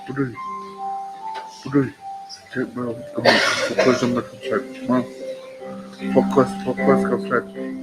Pudul, Pudul, check bro. Come on, focus on the flat. Come on, focus ka flat.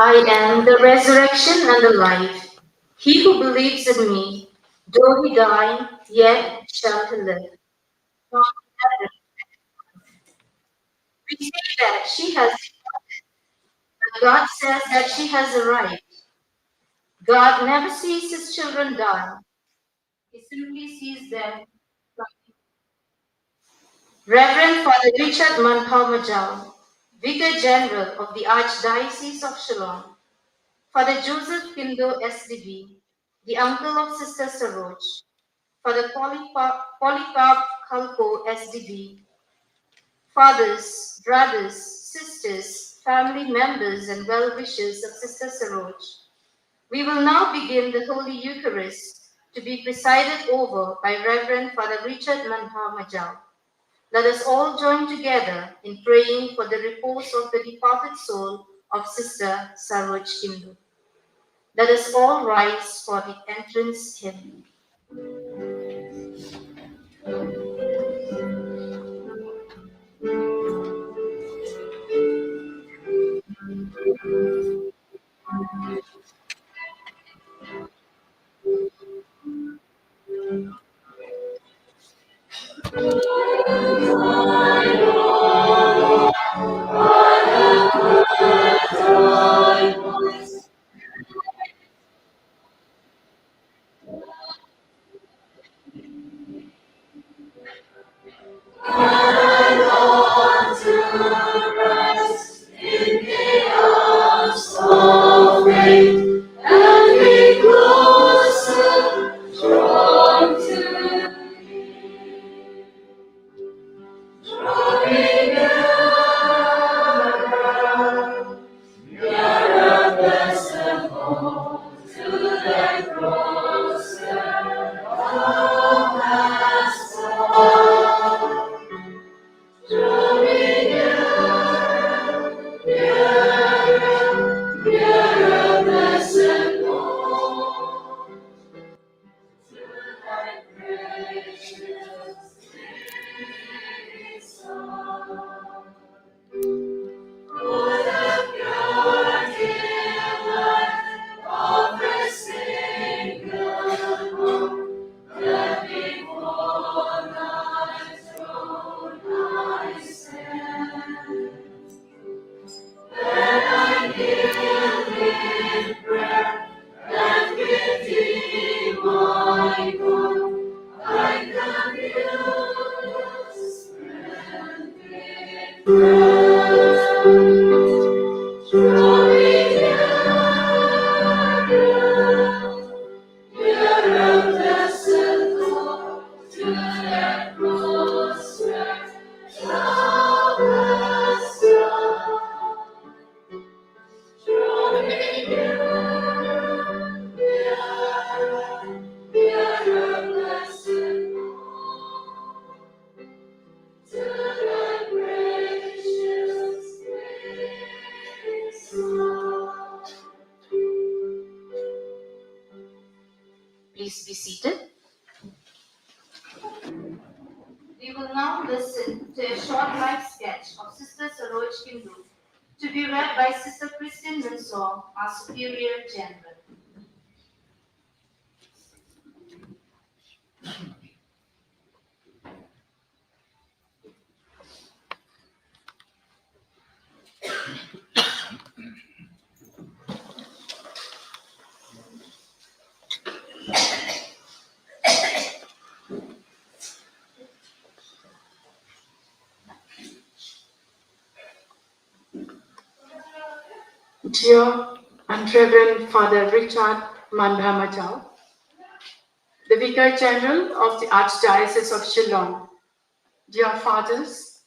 I am the resurrection and the life. He who believes in me, though he die, yet shall he live. We say that she has, but God says that she has a right. God never sees his children die. He simply sees them. Reverend Father Richard Mankhao Vicar General of the Archdiocese of Shillong, Father Joseph Kindo SDB, the uncle of Sister Saroj, Father Polycarp Khalko SDB, fathers, brothers, sisters, family members, and well-wishers of Sister Saroj. We will now begin the Holy Eucharist to be presided over by Reverend Father Richard Mankhao. Let us all join together in praying for the repose of the departed soul of Sister Saroj Kindo. Let us all rise for the entrance hymn. Please be seated. We will now listen to a short life sketch of Sister Saroj Kindo to be read by Sister Christine Winsor, our Superior General. Dear and Reverend Father Richard Mankhao, the Vicar General of the Archdiocese of Shillong, dear fathers,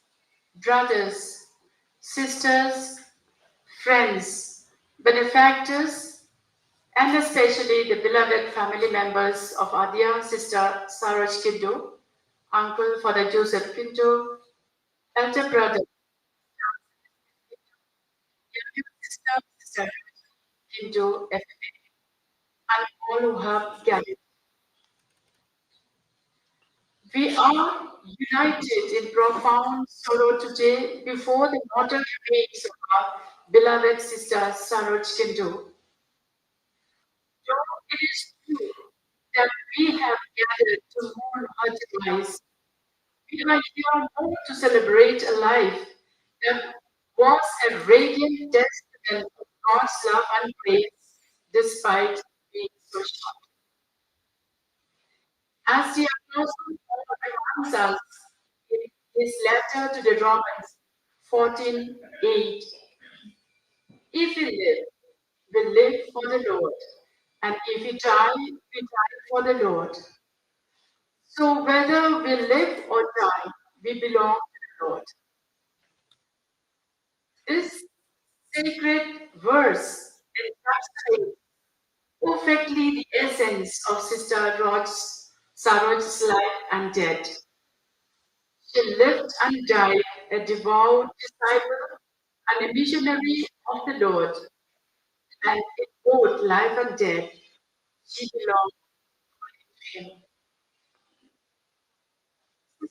brothers, sisters, friends, benefactors, and especially the beloved family members of our dear Sister Saroj Kindo, Uncle Father Joseph Pinto, elder brother, younger sister, Sister Pinto FFA, and all who have gathered. We are united in profound sorrow today before the mortal remains of our beloved sister Saroj Kinto. Though it is true that we have gathered to mourn her demise, we are here more to celebrate a life that was a radiant testament of God's love and grace despite being so short. As the Apostle Paul reminds us in his letter to the Romans 14:8, if we live, we live for the Lord, and if we die, we die for the Lord. So whether we live or die, we belong to the Lord. This sacred verse encapsulates perfectly the essence of Sister Saroj's life and death. She lived and died a devout disciple and a missionary of the Lord, and in both life and death, she belonged to him.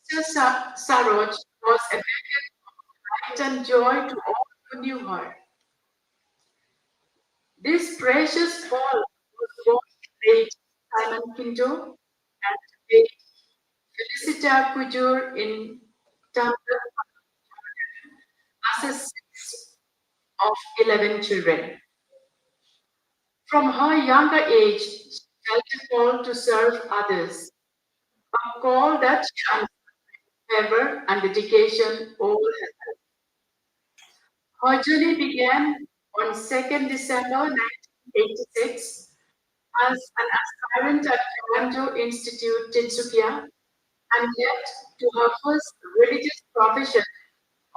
Sister Saroj was a beacon of light and joy to all who knew her. This precious Paul was born late Simon Pinto and late Felicita Kujur in Tamil as a sixth of 11 children. From her younger age, she felt a call to serve others, a call that she answered with fervor and dedication all her life. Her journey began on 2nd December 1986 as an aspirant at Kalanjo Institute, Tinsukia, and led to her first religious profession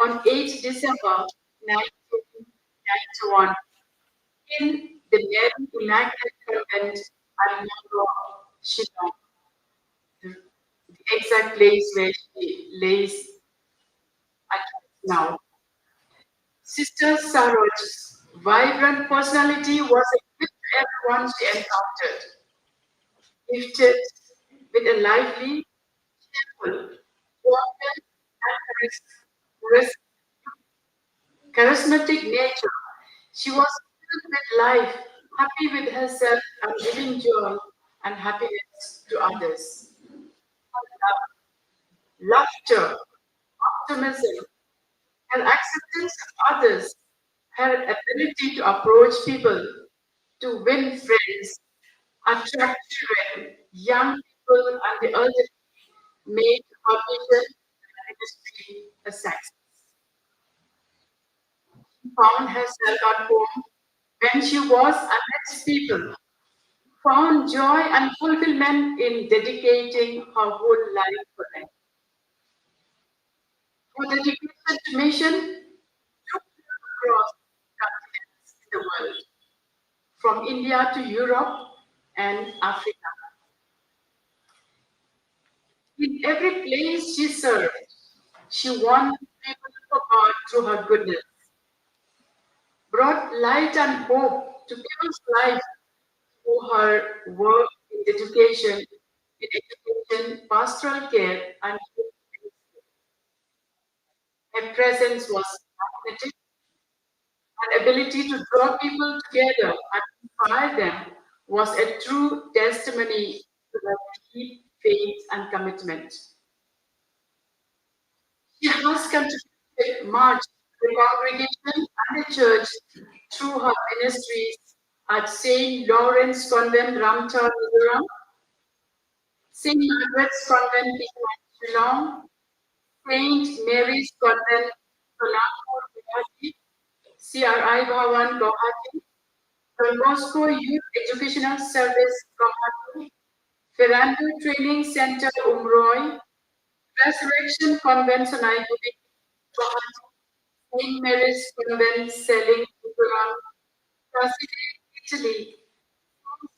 on 8th December 1991 in the Mary Immaculate Convent at Mongro, Shillong, the exact place where she lays at now. Sister Saroj's vibrant personality was a gift to everyone she encountered, gifted with a lively, cheerful, warm, and charismatic nature. She was filled with life, happy with herself, and giving joy and happiness to others. Her love, laughter, optimism, her acceptance of others, her ability to approach people, to win friends, attract children, young people, and the elderly made her vision and ministry a success. She found herself at home when she was amidst people, found joy and fulfillment in dedicating her whole life for them. Her dedication to mission took her across continents in the world, from India to Europe and Africa. In every place she served, she won people for God through her goodness, brought light and hope to people's lives through her work in education, pastoral care, and youth ministry. Her presence was magnetic, and ability to draw people together and inspire them was a true testimony to her deep faith and commitment. She has contributed much to the congregation and the church through her ministries at St. Lawrence Convent, Ramchal, Mizoram, St. Margaret's Convent, Shillong, St. Mary's Convent, Sonapur, Guwahati, CRI Bhawan, Guwahati, Don Bosco Youth Educational Service, Guwahati, Ferrando Training Center, Umroi, Resurrection Convent, Sonaiguri, Guwahati, St. Mary's Convent, Selling, Gujarat, Caside, Italy,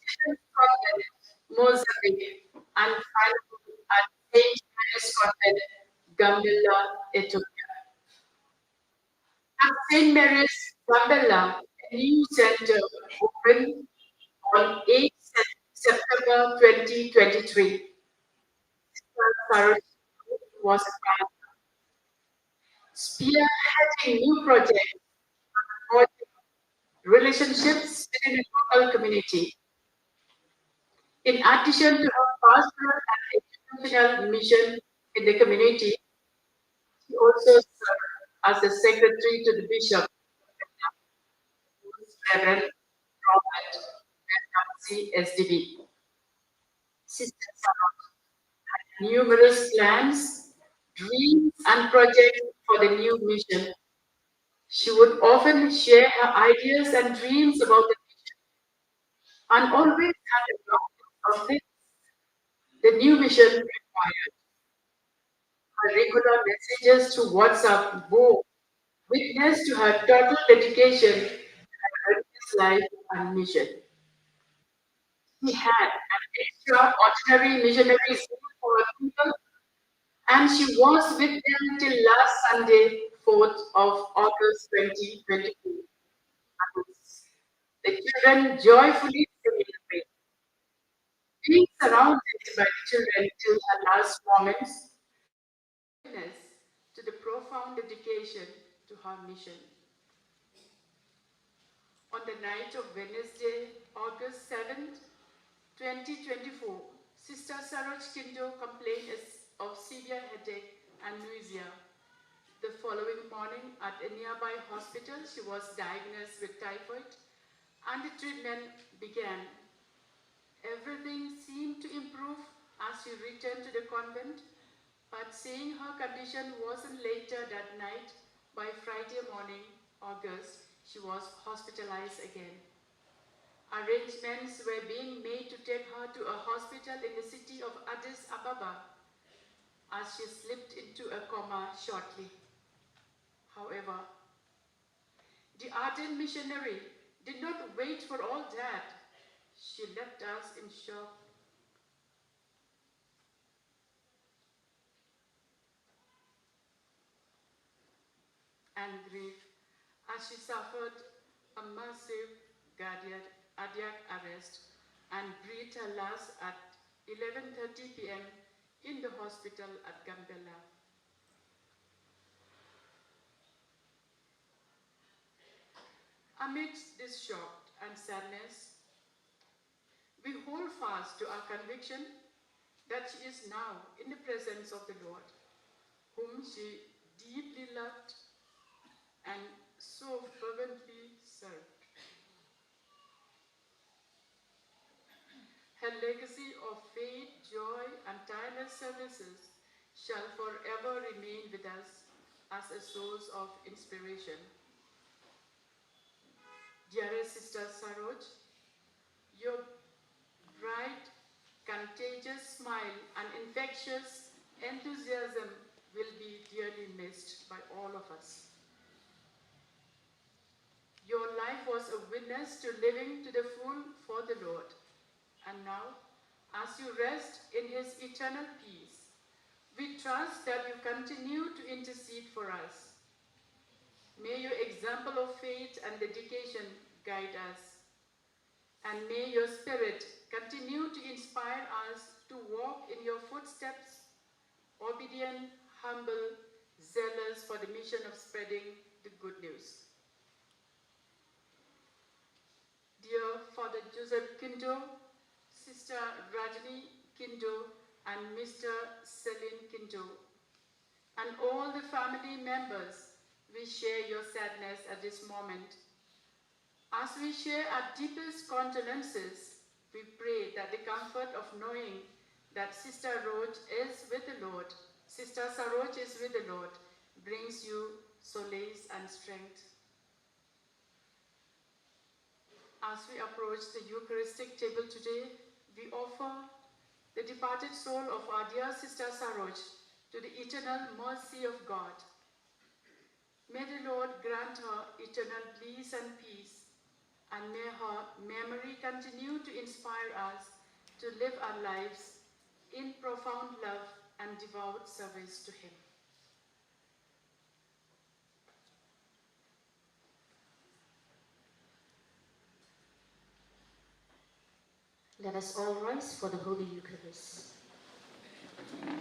Stephen's Convent, Mozambique, and finally at St. Adventist Convent, Gambella, Ethiopia. At St. Mary's, Gambella, a new center opened on 8 September 2023. Sarah was a pioneer, spearheading new projects, forging relationships within the local community. In addition to her pastoral and educational mission in the community, she also served as the secretary to the bishop, Reverend Robert Nancy SDB. Sister Sarah had numerous plans, dreams, and projects for the new mission. She would often share her ideas and dreams about the mission and always had a long list of things the new mission required. Her regular messages through WhatsApp bore witness to her total dedication to her religious life and mission. She had an extraordinary missionary zeal for her people, and she was with them till last Sunday, 4th of August 2022. The children joyfully celebrate. Being surrounded by the children till her last moments, witness to the profound dedication to her mission. On the night of Wednesday, August 7th, 2024, Sister Saroj Kindo complained of severe headache and nausea. The following morning, at a nearby hospital, she was diagnosed with typhoid and the treatment began. Everything seemed to improve as she returned to the convent, but seeing her condition worsened later that night, by Friday morning, August, she was hospitalized again. Arrangements were being made to take her to a hospital in the city of Addis Ababa as she slipped into a coma shortly. However, the ardent missionary did not wait for all that. She left us in shock and grief as she suffered a massive cardiac arrest and breathed her last at 11:30 p.m. in the hospital at Gambella. Amidst this shock and sadness, we hold fast to our conviction that she is now in the presence of the Lord, whom she deeply loved and so fervently served. Her legacy of faith, joy, and tireless services shall forever remain with us as a source of inspiration. Dearest Sister Saroj, your bright, contagious smile and infectious enthusiasm will be dearly missed by all of us. Your life was a witness to living to the full for the Lord. And now, as you rest in His eternal peace, we trust that you continue to intercede for us. May your example of faith and dedication guide us. And may your spirit continue to inspire us to walk in your footsteps, obedient, humble, zealous for the mission of spreading the good news. Dear Father Joseph Kindo, Sister Rajani Kindo, and Mr. Celine Kindo, and all the family members, we share your sadness at this moment. As we share our deepest condolences, we pray that the comfort of knowing that Sister Saroj is with the Lord, brings you solace and strength. As we approach the Eucharistic table today, we offer the departed soul of our dear Sister Saroj to the eternal mercy of God. May the Lord grant her eternal bliss and peace, and may her memory continue to inspire us to live our lives in profound love and and devout service to Him. Let us all rise for the Holy Eucharist. In the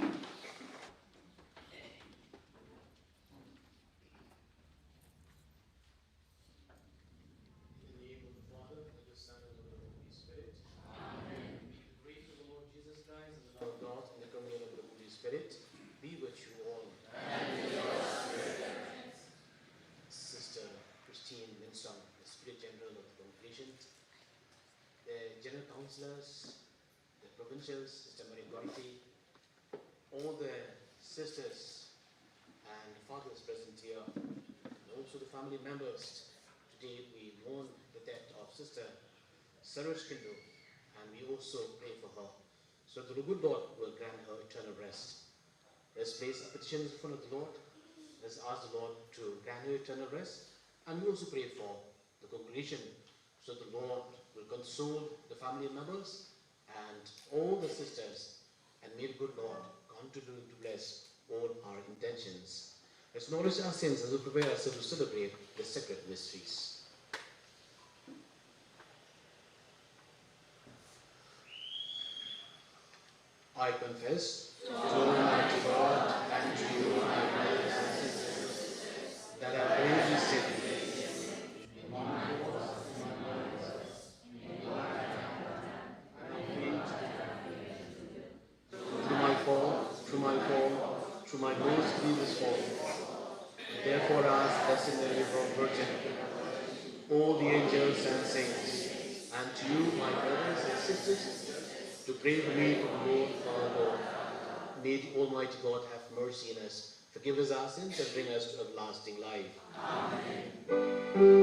name of the Father, and the Son, and of the Holy Spirit. Amen. We pray to the Lord Jesus Christ and the love of God and the communion of the Holy Spirit be with you all. And with your spirit. Sister Christine Winston, the Spirit General of the Congregation, the General Councillors, the Provincials, Sister Marie Gority, all the sisters and fathers present here, and also the family members. Today we mourn the death of Sister Saroj Kindu, and we also pray for her, so that the good Lord will grant her eternal rest. Let's place our petitions in front of the Lord. Let's ask the Lord to grant her eternal rest, and we also pray for the congregation, so the Lord will console the family members and all the sisters, and may the good Lord continue to bless all our intentions. Let's acknowledge our sins as we prepare ourselves to celebrate the sacred mysteries. I confess to Almighty God and to you, my brothers and sisters, that I bravely sinned in my thoughts, in my words, in what I have done, through my most grievous fault. Therefore ask, Blessed Mary, Virgin, all the angels and saints, and to you, my brothers and sisters, to pray for me for the Lord our Lord. May the Almighty God have mercy on us, forgive us our sins, and bring us to everlasting life. Amen.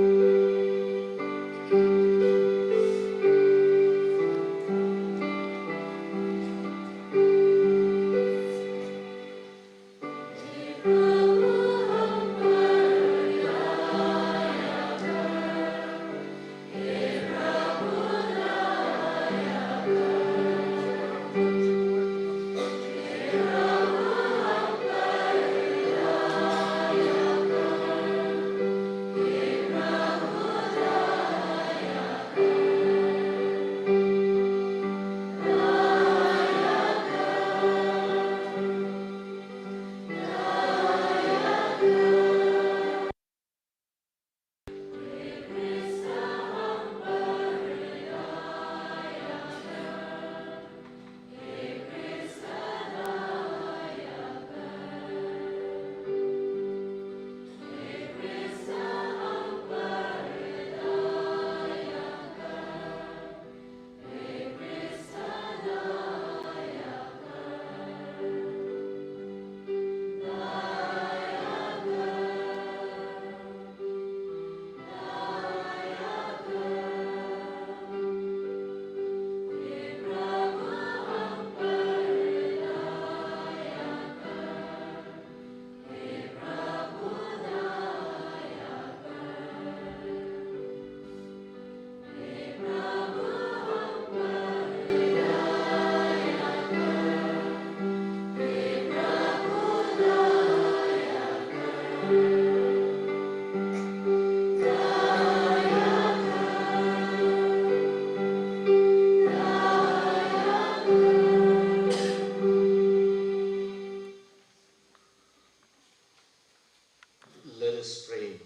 Let us pray.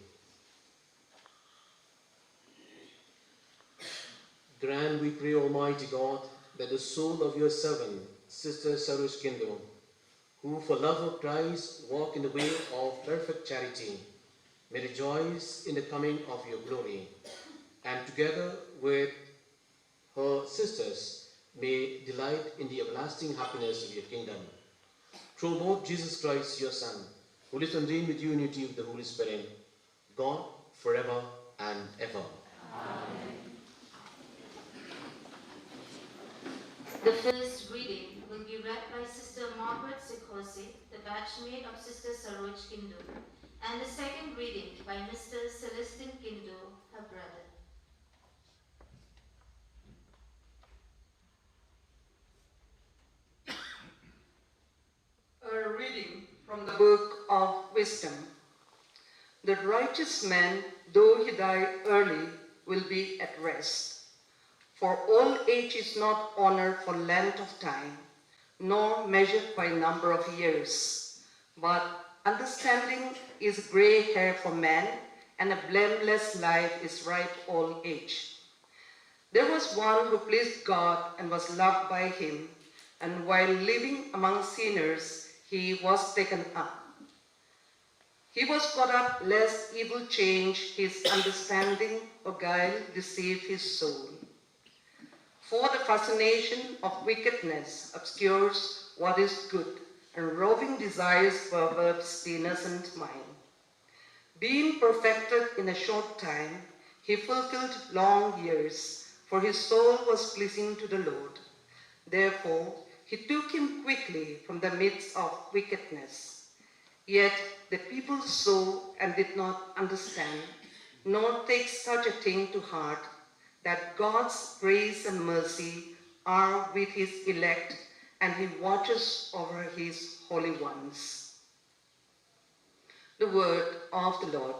Grant, we pray, Almighty God, that the soul of your servant, Sister Saroj Kindu, who for love of Christ walk in the way of perfect charity, may rejoice in the coming of your glory, and together with her sisters may delight in the everlasting happiness of your kingdom. Through Lord Jesus Christ, your Son, who lives and reigns with you in unity of the Holy Spirit, God, forever and ever. Amen. The first reading will be read by Sister Margaret Sikose, the batchmate of Sister Saroj Kindu, and the second reading by Mr. Celestine Kindu, her brother. From the book of wisdom. The righteous man, though he die early, will be at rest. For old age is not honored for length of time, nor measured by number of years. But understanding is gray hair for man, and a blameless life is ripe old age. There was one who pleased God and was loved by him, and while living among sinners, he was taken up. He was caught up lest evil change his understanding or guile deceive his soul. For the fascination of wickedness obscures what is good, and roving desires perverbs the innocent mind. Being perfected in a short time, he fulfilled long years, for his soul was pleasing to the Lord. Therefore, he took him quickly from the midst of wickedness. Yet the people saw and did not understand, nor take such a thing to heart, that God's grace and mercy are with his elect, and he watches over his holy ones. The word of the Lord.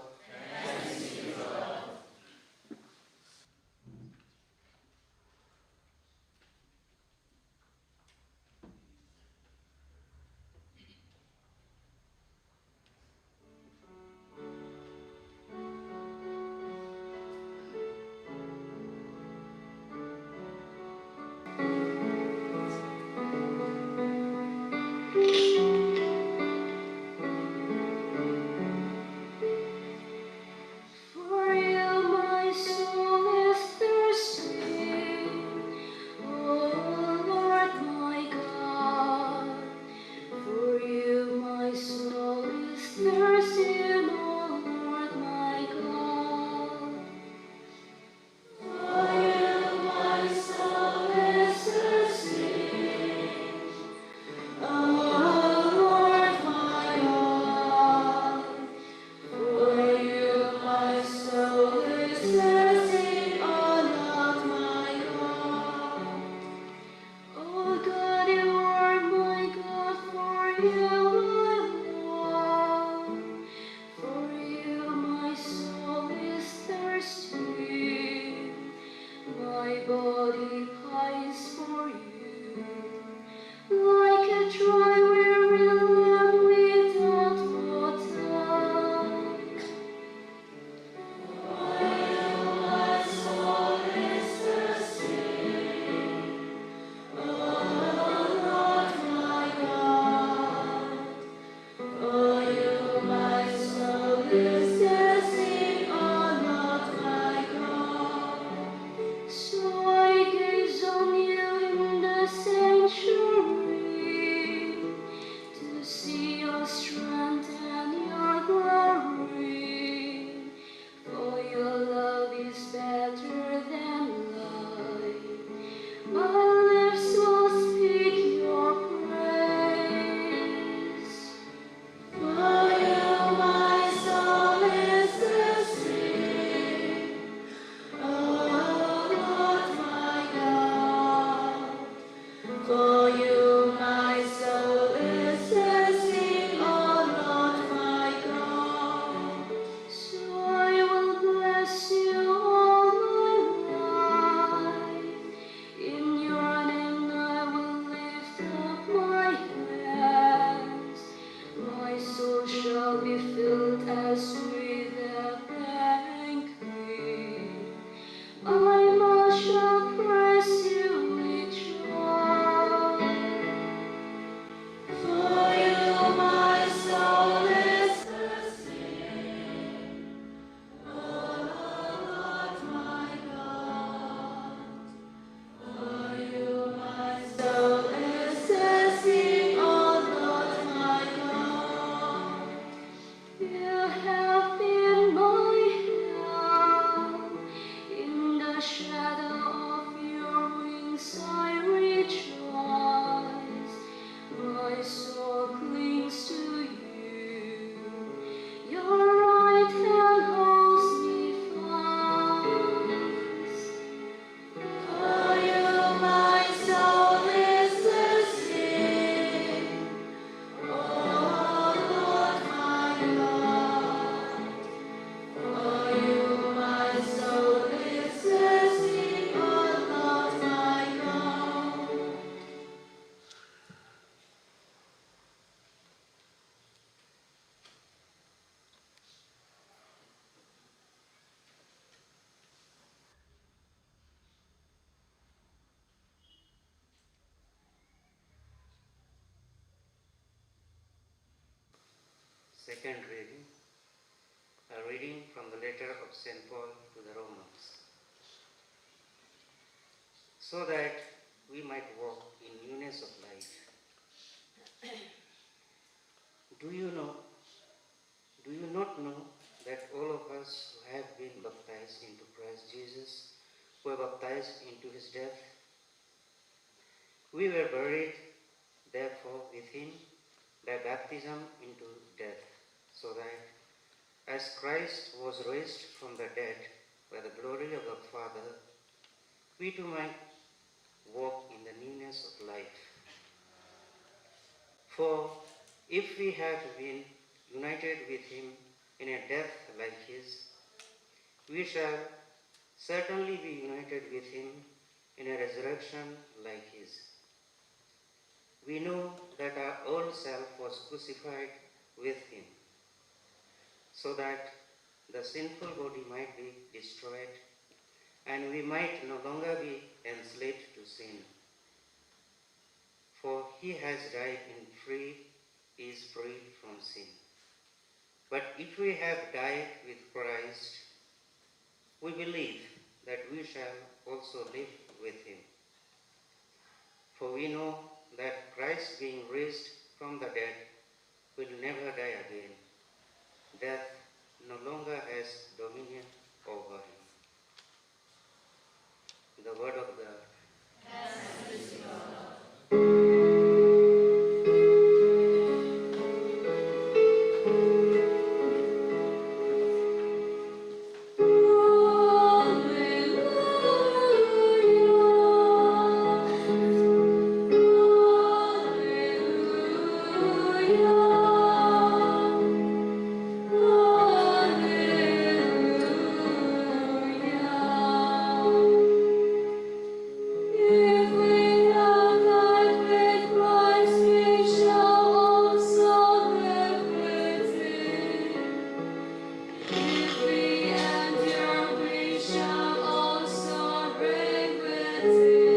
For you my soul is thirsty, O Lord my God. For you my soul is thirsty, O Lord my God. For you my soul is thirsty, O Lord my God. For you my soul is thirsty, O Lord my God. O God, you are my God, for you I long. For you my soul is thirsty, my body pines for you, like a dry weary land without water. My soul is thirsty, O Lord my God. For you my soul is thirsty, O Lord my God. So I gaze on you in the sanctuary, to see your strength and your glory. For your love is better than life. My lips will speak your praise. For you my soul is thirsty, O Lord my God. For you my soul is thirsty, O Lord my God. So I will bless you all my life. In your name I will lift up my hands. My soul shall be filled as with a banquet. My mouth shall praise you with joy. For you my soul is thirsty, O Lord my God. For you my soul is thirsty, O Lord my God. You have been my help. In the shadow of your wings I rejoice. My soul clings to you. Your right hand holds me fast. For you my soul is thirsty, O Second reading, a reading from the letter of St. Paul to the Romans, so that we might walk in newness of life. Do you not know that all of us who have been baptized into Christ Jesus were baptized into his death? We were buried, therefore, with him by baptism into death, so that as Christ was raised from the dead by the glory of the Father, we too might walk in the newness of life. For if we have been united with him in a death like his, we shall certainly be united with him in a resurrection like his. We know that our old self was crucified with him, so that the sinful body might be destroyed and we might no longer be enslaved to sin. For he has died and is free from sin. But if we have died with Christ, we believe that we shall also live with him. For we know that Christ, being raised from the dead, will never die again. Death no longer has dominion over him. The word of God. If we have died with Christ, we shall also live with him. If we endure, we shall also reign with him.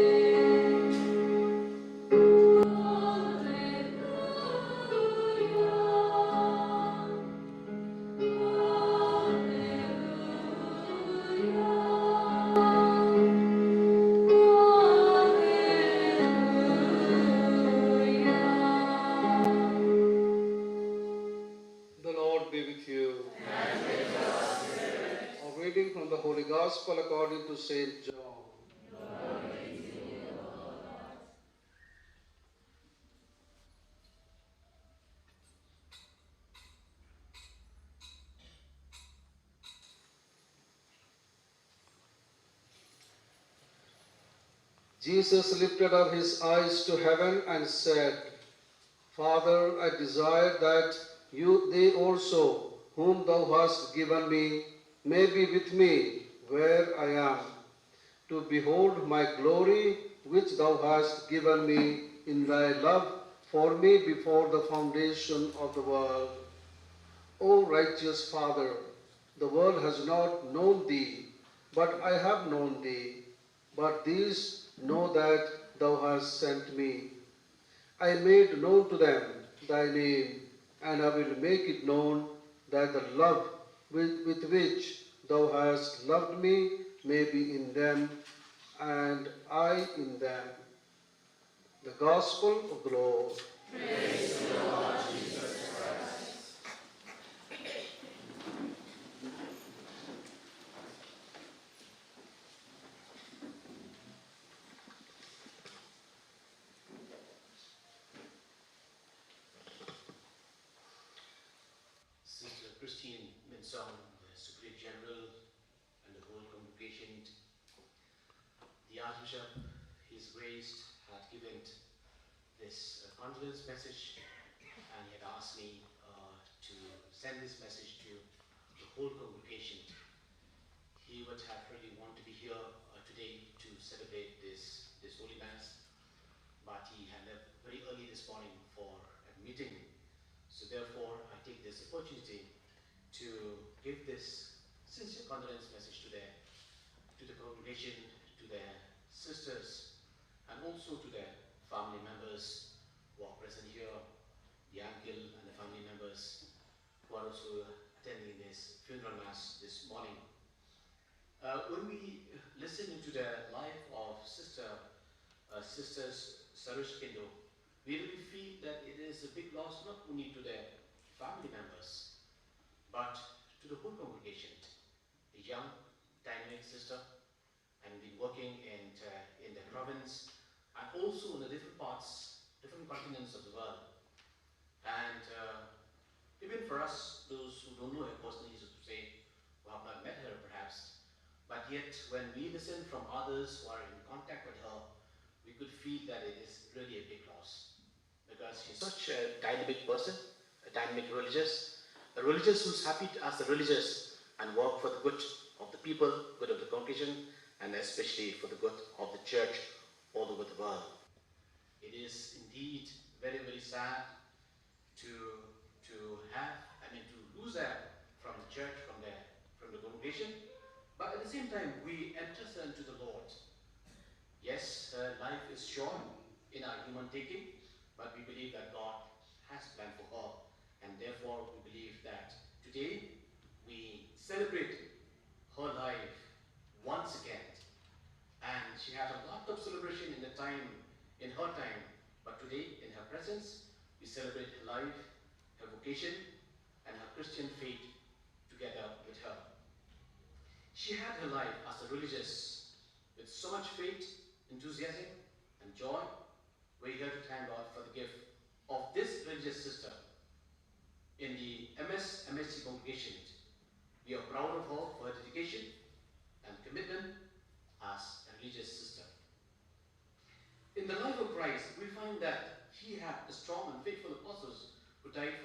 The Lord be with you. A reading from the Holy Gospel according to St. John. Jesus lifted up his eyes to heaven and said, Father, I desire that they also, whom thou hast given me, may be with me where I am, to behold my glory which thou hast given me in thy love for me before the foundation of the world. O righteous Father, the world has not known thee, but I have known thee. But these know that thou hast sent me. I made known to them thy name, and I will make it known that the love with which thou hast loved me may be in them, and I in them. The Gospel of the Lord. Sister Christine Minsong, the Superior General, and the whole congregation, the Archbishop, His Grace, had given this condolence message, and he had asked me to send this message to the whole congregation. He would have really wanted to be here today to celebrate this Holy Mass, but he had left very early this morning for a meeting. So therefore, I take this opportunity to give this sincere condolence message to the congregation, to their sisters, and also to their family members who are present here, the uncle and the family members who are also attending this funeral mass this morning. When we listen into the life of Sisters Sarush Kindo, we really feel that it is a big loss not only to their family members, but to the whole congregation. A young, dynamic sister, and been working in the province and also in the different parts, different continents of the world. And even for us, those who don't know her personally, so to say, who have not met her perhaps, but yet when we listen from others who are in contact with her, we could feel that it is really a big loss. Because she's such a dynamic person, a dynamic religious, a religious who's happy as a religious and work for the good of the people, good of the congregation, and especially for the good of the church all over the world. It is indeed very, very sad to lose her from the church, from the congregation. But at the same time, we enter her into the Lord. Yes, her life is short in our human thinking, but we believe that God has planned for her. And therefore, we believe that today we celebrate her life once again. And she had a lot of celebration in her time, but today, in her presence, we celebrate her life, her vocation, and her Christian faith together with her. She had her life as a religious with so much faith, enthusiasm, and joy. We're here to thank God for the gift of this religious sister in the MSC congregation. We are proud of her for her dedication and commitment as a religious sister. In the life of Christ, we find that he had a strong and faithful apostles who died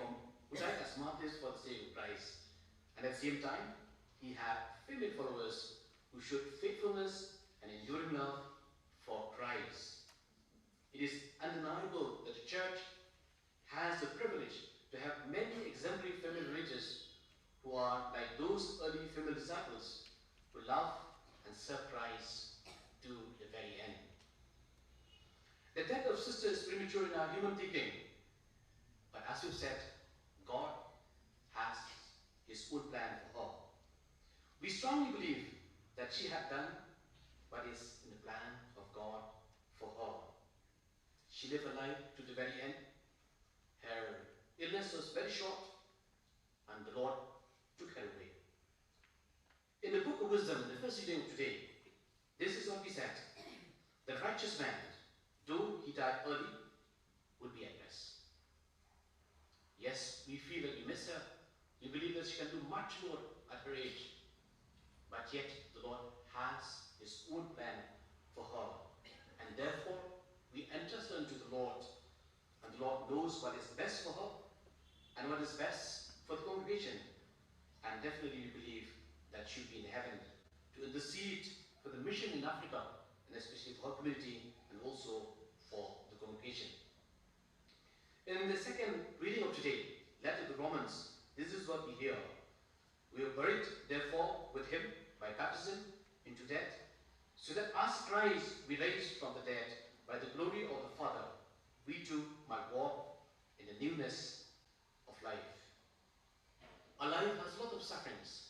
as martyrs for the sake of Christ. And at the same time, he had female followers who showed faithfulness and enduring love for Christ. It is undeniable that the church has the privilege to have many exemplary female religious who are like those early female disciples who love and serve Christ to the very end. The death of sister is premature in our human thinking, but as we've said, God has his own plan for her. We strongly believe that she had done what is in the plan of God for her. She lived her life to the very end. Her illness was very short, and the Lord took her away. In the book of wisdom, in the first reading of today, this is what we said. The righteous man, though he died early, would be at rest. Yes, we feel that we miss her. We believe that she can do much more at her age. But yet, the Lord has his own plan for her. And therefore, we enter her into the Lord. And the Lord knows what is best for her and what is best for the congregation. And definitely we believe that she'll be in heaven to intercede for the mission in Africa, and especially for her community and also for the congregation. In the second reading of today, letter to the Romans, this is what we hear. We are buried, therefore, with him by baptism into death, so that as Christ be raised from the dead by the glory of the Father, we too might walk in the newness of life. Our life has a lot of sufferings,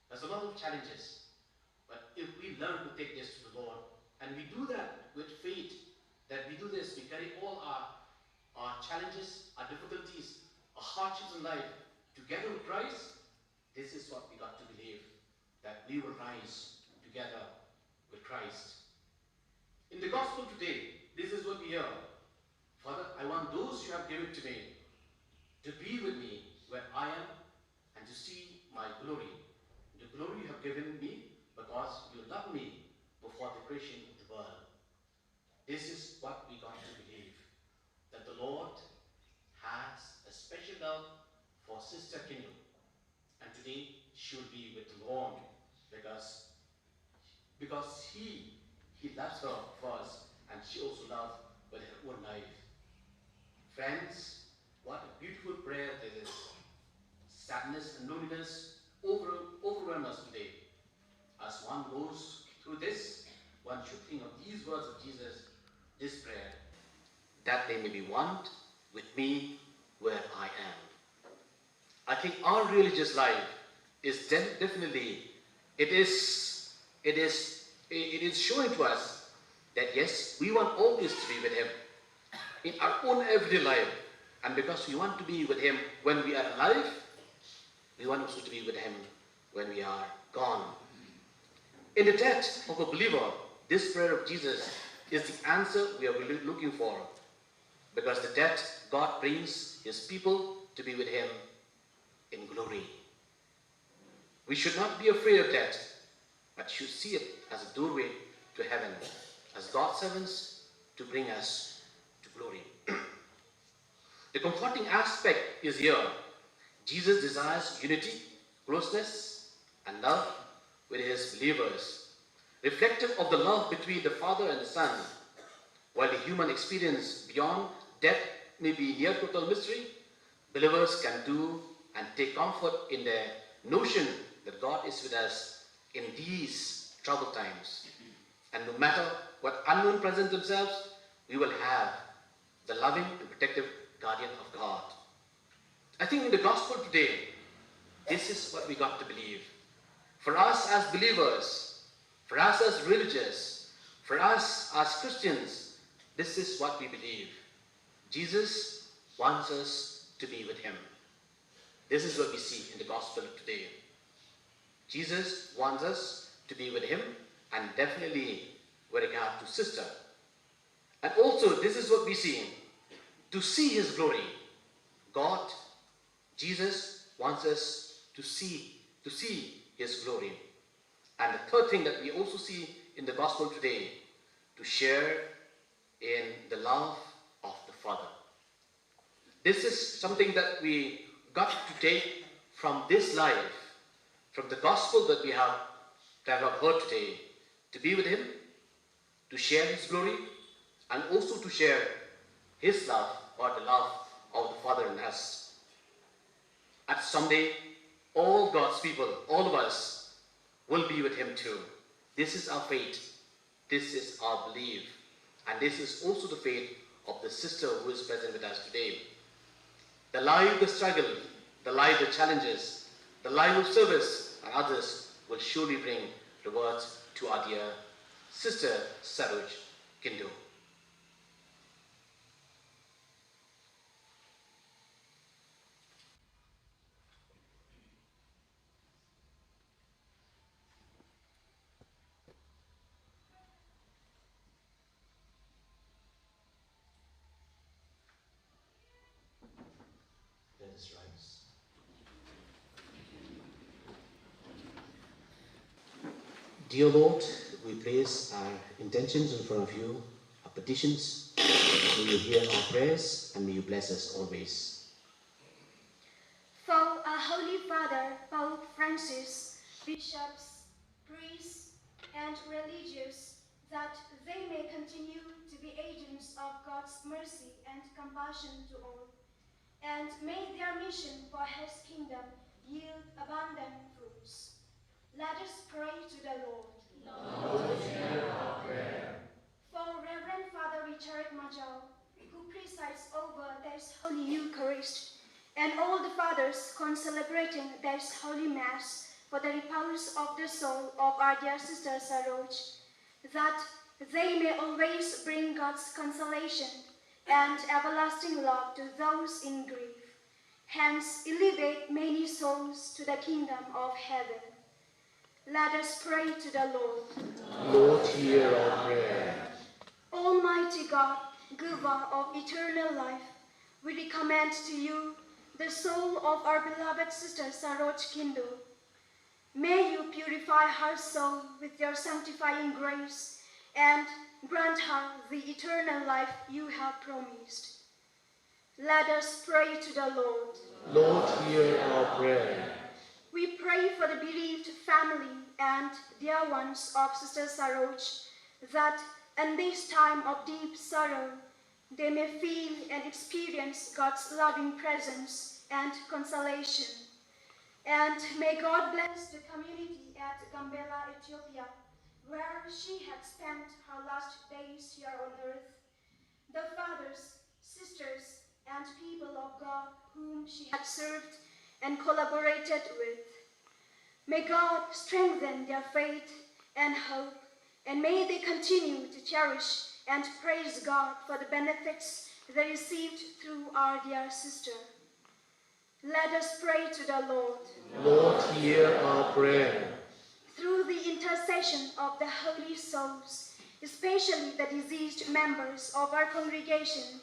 has a lot of challenges, but if we learn to take this to the Lord, and we do that with faith, that we do this, we carry all our challenges, our difficulties, our hardships in life together with Christ, this is what we got to believe, that we will rise together with Christ. In the gospel today, this is what we hear. Father, I want those you have given to me to be with me where I am and to see my glory. The glory you have given me because you loved me before the creation of the world. This is what we got to believe, that the Lord has a special love for Sister Kindo. And today she will be with the Lord because he loves her first, and she also loves with her own life. Friends, what a beautiful prayer this is. Sadness and loneliness overwhelm us today. As one goes through this, one should think of these words of Jesus, this prayer, that they may be one with me where I am. I think our religious life is definitely, it is showing to us that yes, we want always to be with Him in our own everyday life. And because we want to be with Him when we are alive, we want also to be with Him when we are gone. In the death of a believer, this prayer of Jesus is the answer we are really looking for. Because the death, God brings His people to be with Him in glory. We should not be afraid of death, but should see it as a doorway to heaven, as God's servants to bring us to glory. The comforting aspect is here. Jesus desires unity, closeness, and love with His believers, reflective of the love between the Father and the Son. While the human experience beyond death may be near total mystery, believers can do and take comfort in the notion that God is with us in these troubled times. And no matter what unknown present themselves, we will have the loving and protective guardian of God. I think in the gospel today, this is what we got to believe. For us as believers, for us as religious, for us as Christians, this is what we believe. Jesus wants us to be with Him. This is what we see in the gospel today. Jesus wants us to be with Him, and definitely with regard to sister. And also, this is what we see, to see His glory. God, Jesus wants us to see His glory. And the third thing that we also see in the gospel today, to share in the love of the Father. This is something that we got to take from this life, from the gospel that we have heard today, to be with Him, to share His glory, and also to share His love, or the love of the Father in us. And someday, all God's people, all of us, will be with Him too. This is our fate. This is our belief. And this is also the fate of the sister who is present with us today. The life, the struggle, the life, the challenges, the life of service, and others will surely bring rewards to our dear Sister Saroj Kindu. Let us rise. Dear Lord, we place our intentions in front of you, our petitions. May you hear our prayers and may you bless us always. For our Holy Father, Pope Francis, bishops, priests, and religious, that they may continue to be agents of God's mercy and compassion to all, and may their mission for His kingdom yield abundant fruits. Let us pray to the Lord. Lord, hear our prayer. For Reverend Father Richard Majau, who presides over this Holy Eucharist, and all the fathers concelebrating this Holy Mass for the repose of the soul of our dear Sister Saroj, that they may always bring God's consolation and everlasting love to those in grief, hence elevate many souls to the kingdom of heaven. Let us pray to the Lord. Lord, hear our prayer. Almighty God, giver of eternal life, we recommend to you the soul of our beloved Sister Saroj Kindu. May you purify her soul with your sanctifying grace and grant her the eternal life you have promised. Let us pray to the Lord. Lord, hear our prayer. We pray for the bereaved family and dear ones of Sister Saroj, that in this time of deep sorrow, they may feel and experience God's loving presence and consolation. And may God bless the community at Gambela, Ethiopia, where she had spent her last days here on earth, the fathers, sisters, and people of God whom she had served, and collaborated with. May God strengthen their faith and hope, and may they continue to cherish and praise God for the benefits they received through our dear sister. Let us pray to the Lord. Lord, hear our prayer. Through the intercession of the holy souls, especially the deceased members of our congregation,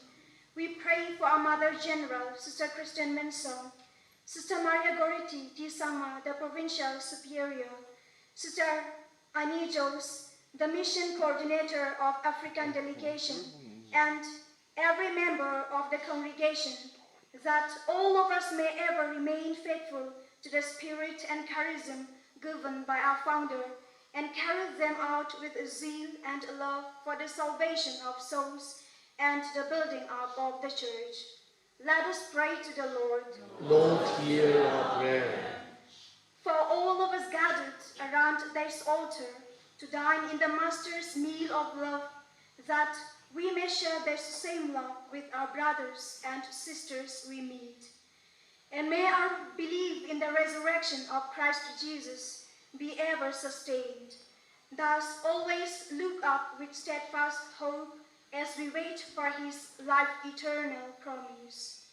we pray for our Mother General, Sister Christine Mensah, Sister Maria Goriti Di Sama, the Provincial Superior, Sister Annie Jos, the Mission Coordinator of African Delegation, and every member of the congregation, that all of us may ever remain faithful to the spirit and charism given by our founder, and carry them out with zeal and love for the salvation of souls and the building up of the church. Let us pray to the Lord. Lord, hear our prayer. For all of us gathered around this altar to dine in the Master's meal of love, that we may share this same love with our brothers and sisters we meet. And may our belief in the resurrection of Christ Jesus be ever sustained. Thus, always look up with steadfast hope as we wait for his life eternal promise.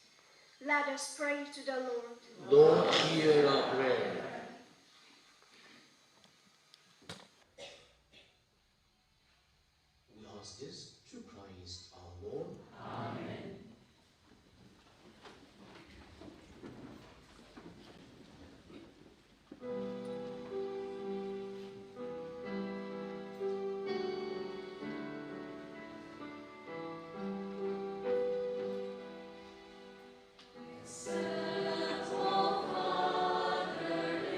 Let us pray to the Lord. Lord, hear our prayer. We ask this through Christ our Lord. Set, O Father,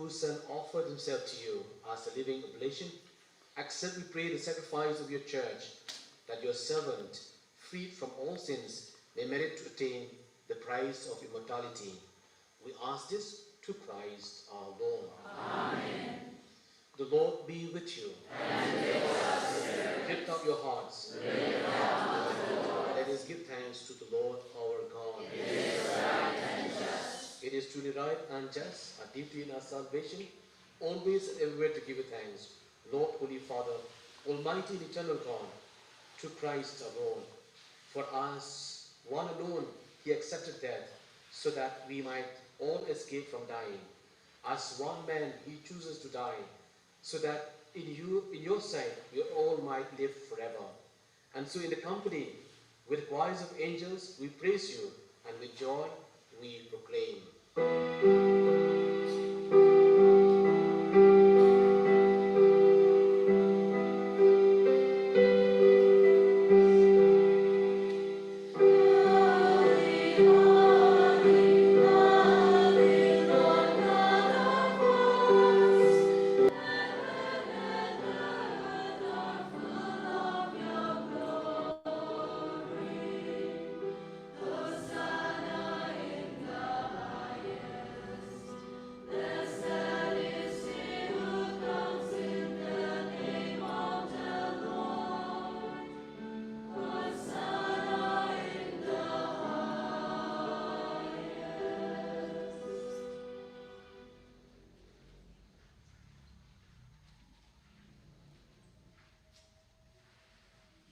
whose Son offered himself to you as a living oblation, accept, we pray, the sacrifice of your church, that your servant, freed from all sins, may merit to attain the prize of immortality. We ask this through Christ our Lord. Amen. The Lord be with you. Lift up your hearts. Let us give thanks to the Lord our God. It is truly right and just, our duty in our salvation, always and everywhere to give you thanks. Lord, Holy Father, Almighty and eternal God, through Christ our Lord, for us, one alone, he accepted death, so that we might all escape from dying. As one man, he chooses to die, so that in your sight, you all might live forever. And so in the company, with choirs of angels, we praise you, and with joy we proclaim.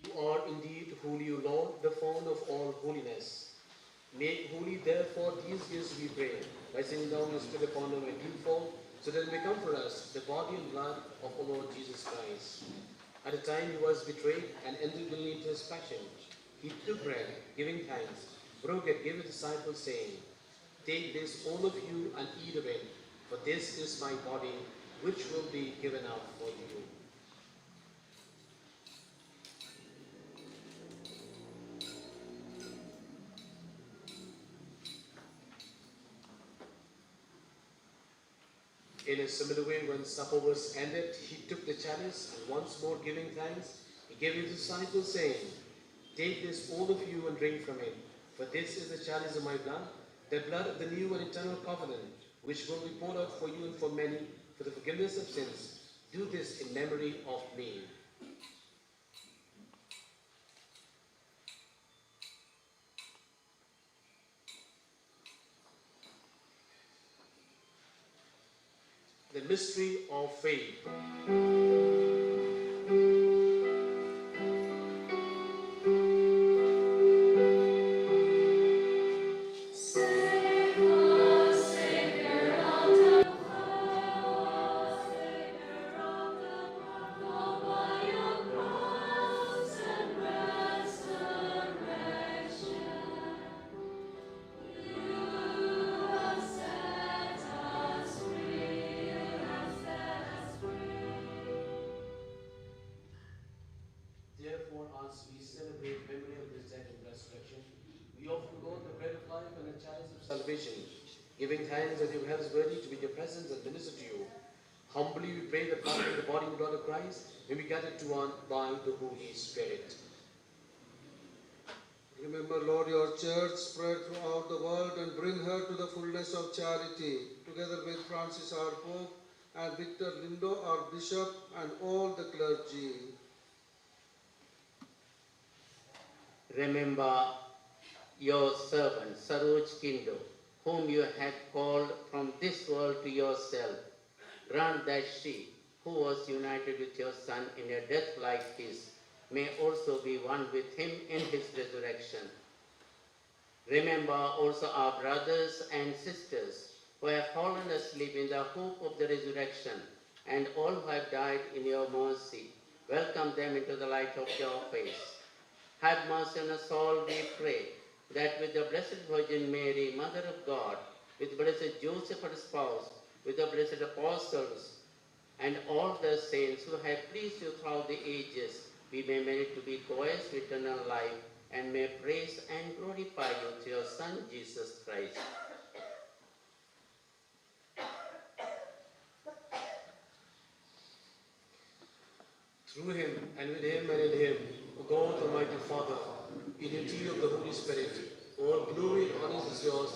You are indeed holy, O Lord, the fount of all holiness. Make holy, therefore, these gifts, we pray, by sending down your Spirit upon them in due form, so that it may come for us the body and blood of our Lord Jesus Christ. At the time he was betrayed and entered into his passion, he took bread, giving thanks, broke it, gave the disciples, saying, "Take this, all of you, and eat of it, for this is my body, which will be given up for you." In a similar way, when supper was ended, he took the chalice, and once more giving thanks, he gave his disciples, saying, "Take this, all of you, and drink from it, for this is the chalice of my blood, the blood of the new and eternal covenant, which will be poured out for you and for many for the forgiveness of sins. Do this in memory of me." The mystery of faith. Therefore, as we celebrate memory of his death and resurrection, we offer Lord the bread of life and the chalice of salvation, giving thanks that you have us worthy to be in your presence and minister to you. Humbly we pray that by the body and blood of Christ may be gathered to one by the Holy Spirit. Remember, Lord, your church spread throughout the world and bring her to the fullness of charity, together with Francis our Pope and Victor Lindo our Bishop and all the clergy. Remember your servant, Saroj Kindo, whom you had called from this world to yourself. Grant that she, who was united with your Son in a death like his, may also be one with him in his resurrection. Remember also our brothers and sisters who have fallen asleep in the hope of the resurrection, and all who have died in your mercy. Welcome them into the light of your face. Have mercy on us all, we pray, that with the Blessed Virgin Mary, Mother of God, with Blessed Joseph, her spouse, with the blessed apostles, and all the saints who have pleased you throughout the ages, we may merit to be co-heirs to eternal life, and may praise and glorify you through your Son, Jesus Christ. Through him, and with him, and in him, O God, Almighty Father, in unity of the Holy Spirit, all glory and honor is yours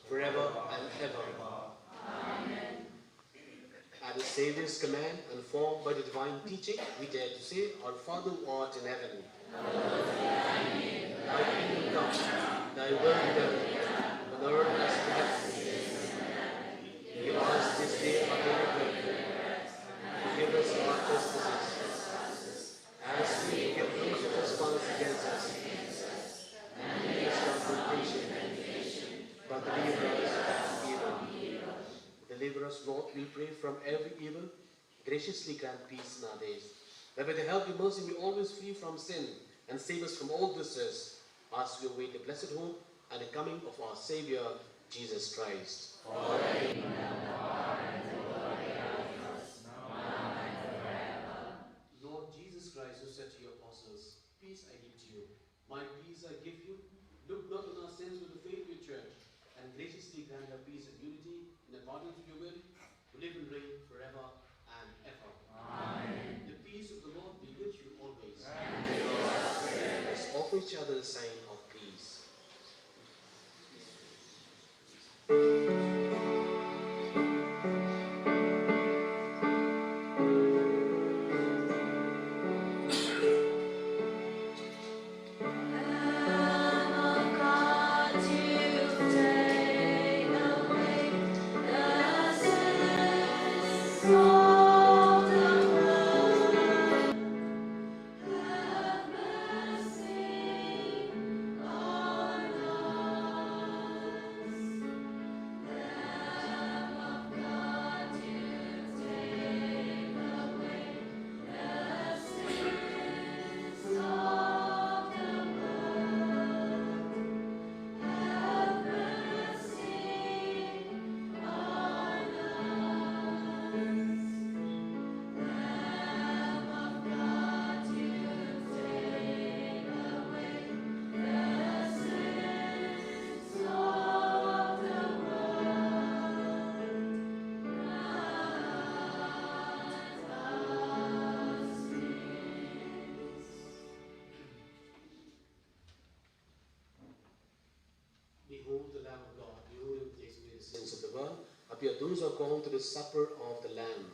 forever and ever. Amen. At the Saviour's command, and formed by the divine teaching, we dare to say, Our Father who art in heaven, thy kingdom come, thy will be done, on earth as in heaven. Give us this day our daily bread. Forgive us our trespasses, as we forgive those who trespass against us. And lead us not into temptation, but deliver us from evil. Deliver us, Lord, we pray, from every evil. Graciously grant peace in our days, that with the help of mercy we always flee from sin and save us from all distress, as we await the blessed hope and the coming of our Saviour, Jesus Christ. Lord Jesus Christ, who said to your apostles, Peace I give to you, my peace I give you. Look not on our sins with the faith of your church, and graciously grant her peace and unity in accordance with your will, to live and reign forever and ever. Amen. The peace of the Lord be with you always. Let's offer each other the sign of peace. Behold the Lamb of God, behold him who takes away the sins of the world. Appear those who are called to the supper of the Lamb.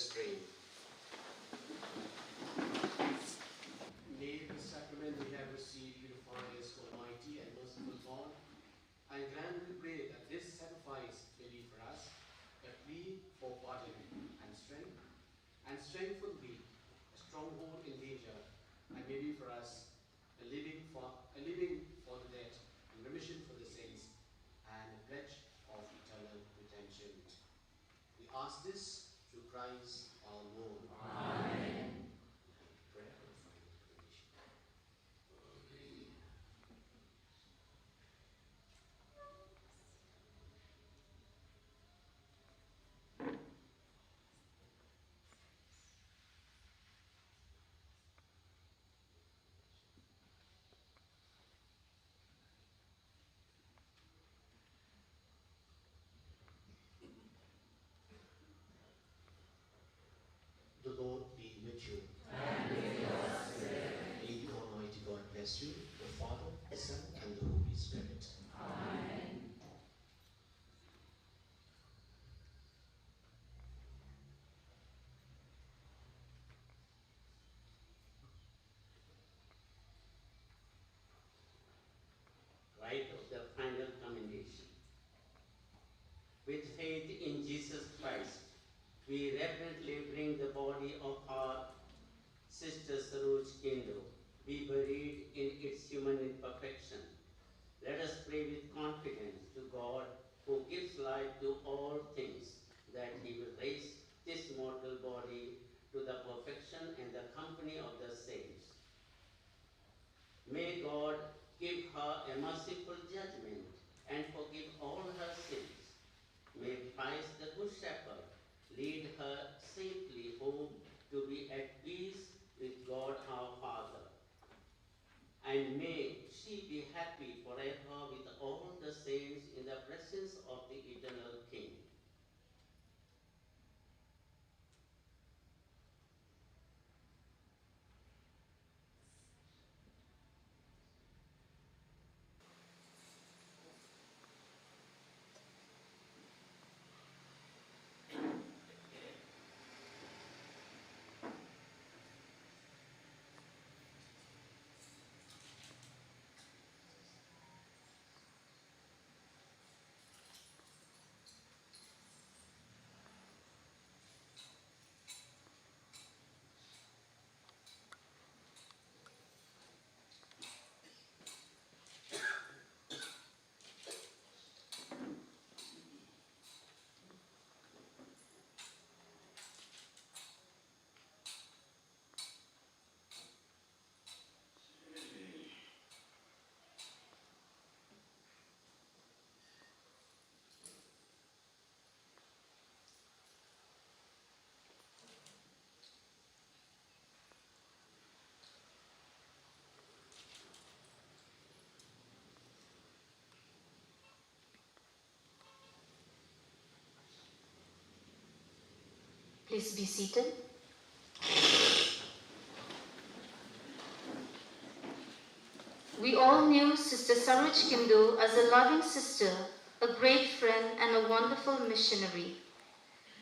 us pray. May the sacrament we have received purify us, Almighty and merciful God, and grant, we pray, that this sacrifice may be for us a plea for pardon and strength for the weak, a stronghold in danger, and may be for us a living for the dead, and remission for the saints, and a pledge of eternal redemption. We ask this through Christ our Lord. Amen. Prayer for the final declaration. The Lord be with you. And with your spirit. May the Almighty God bless you, the Father, the Son, and the Holy Spirit. Amen. Rite of the final commendation. With faith in Jesus Christ, we reverently bring the body of our Sister Saroj Kendo, be buried in its human imperfection. Let us pray with confidence to God, who gives life to all things, that He will raise this mortal body to the perfection and the company of the saints. May God give her a merciful judgment and forgive all her sins. May Christ the Good Shepherd lead her safely home to be at peace with God our Father. And may she be happy forever with all the saints in the presence of the eternal King. Please be seated. We all knew Sister Saroj Kendo as a loving sister, a great friend, and a wonderful missionary.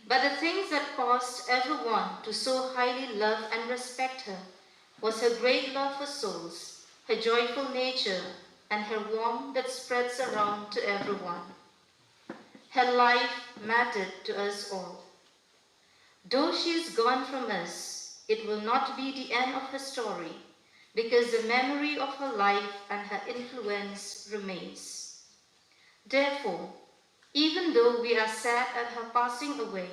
But the things that caused everyone to so highly love and respect her was her great love for souls, her joyful nature, and her warmth that spreads around to everyone. Her life mattered to us all. Though she is gone from us, it will not be the end of her story, because the memory of her life and her influence remains. Therefore, even though we are sad at her passing away,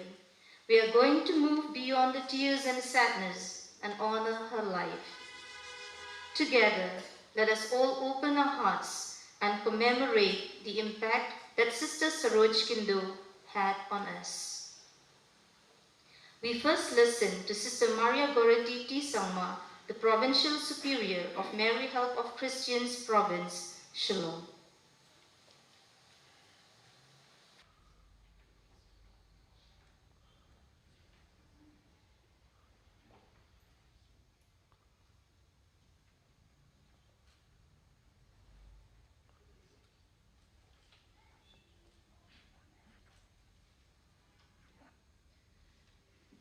we are going to move beyond the tears and sadness and honor her life. Together, let us all open our hearts and commemorate the impact that Sister Saroj Kendo had on us. We first listen to Sister Maria Goretti T. Sangma, the Provincial Superior of Mary Help of Christians Province, Shillong.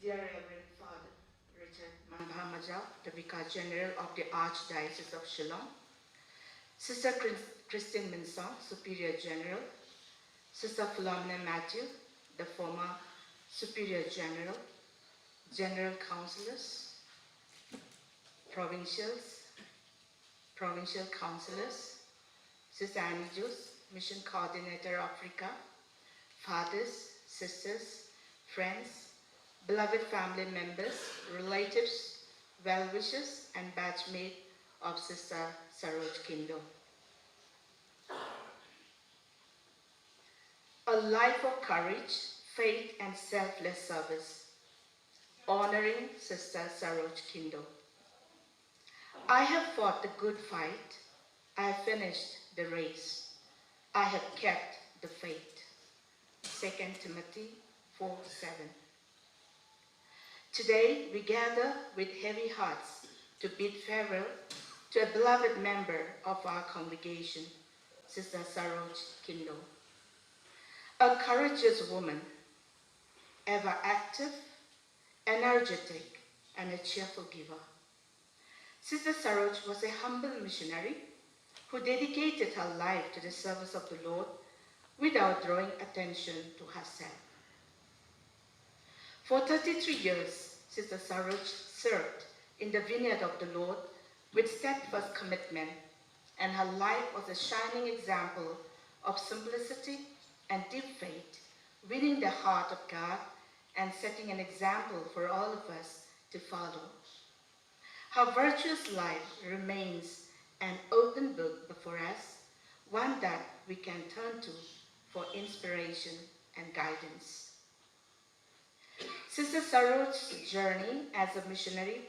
Dear Reverend Father Richard Manbhamajal, the Vicar General of the Archdiocese of Shillong, Sister Christine Minson, Superior General, Sister Philomena Matthew, the former Superior General, General Councillors, Provincial Councillors, Sister Annie Jus, Mission Coordinator Africa, fathers, sisters, friends, beloved family members, relatives, well-wishers, and batchmate of Sister Saroj Kindo. A life of courage, faith, and selfless service, honoring Sister Saroj Kindo. I have fought the good fight. I have finished the race. I have kept the faith. 2 Timothy 4:7. Today we gather with heavy hearts to bid farewell to a beloved member of our congregation, Sister Saroj Kindo. A courageous woman, ever active, energetic, and a cheerful giver. Sister Saroj was a humble missionary who dedicated her life to the service of the Lord without drawing attention to herself. For 33 years, Sister Saroj served in the vineyard of the Lord with steadfast commitment, and her life was a shining example of simplicity and deep faith, winning the heart of God and setting an example for all of us to follow. Her virtuous life remains an open book before us, one that we can turn to for inspiration and guidance. Sister Saroj's journey as a missionary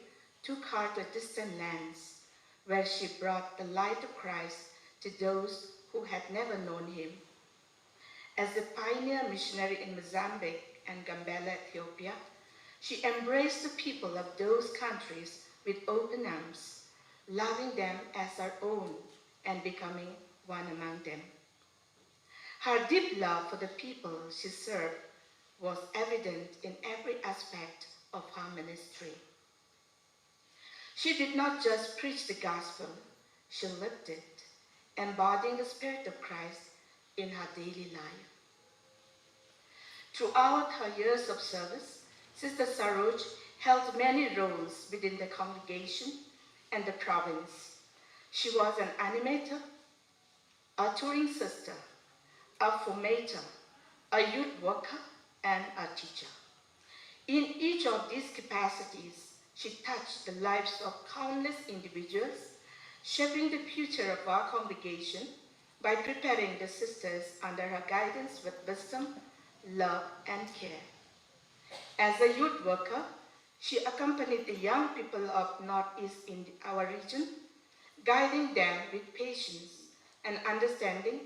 took her to distant lands, where she brought the light of Christ to those who had never known him. As a pioneer missionary in Mozambique and Gambela, Ethiopia, she embraced the people of those countries with open arms, loving them as her own and becoming one among them. Her deep love for the people she served was evident in every aspect of her ministry. She did not just preach the gospel, she lived it, embodying the Spirit of Christ in her daily life. Throughout her years of service, Sister Saroj held many roles within the congregation and the province. She was an animator, a touring sister, a formator, a youth worker, and a teacher. In each of these capacities, she touched the lives of countless individuals, shaping the future of our congregation by preparing the sisters under her guidance with wisdom, love, and care. As a youth worker, she accompanied the young people of Northeast in our region, guiding them with patience and understanding,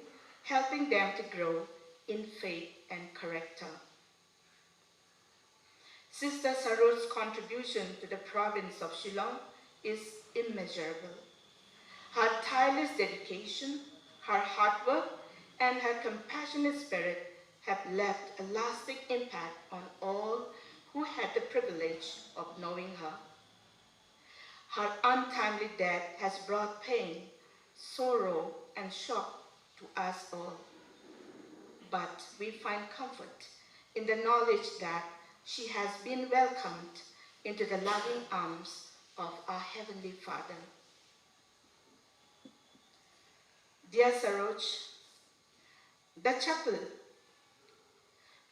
helping them to grow in faith and character. Sister Saroj's contribution to the province of Shillong is immeasurable. Her tireless dedication, her hard work, and her compassionate spirit have left a lasting impact on all who had the privilege of knowing her. Her untimely death has brought pain, sorrow, and shock to us all. But we find comfort in the knowledge that she has been welcomed into the loving arms of our Heavenly Father. Dear Saroj, the chapel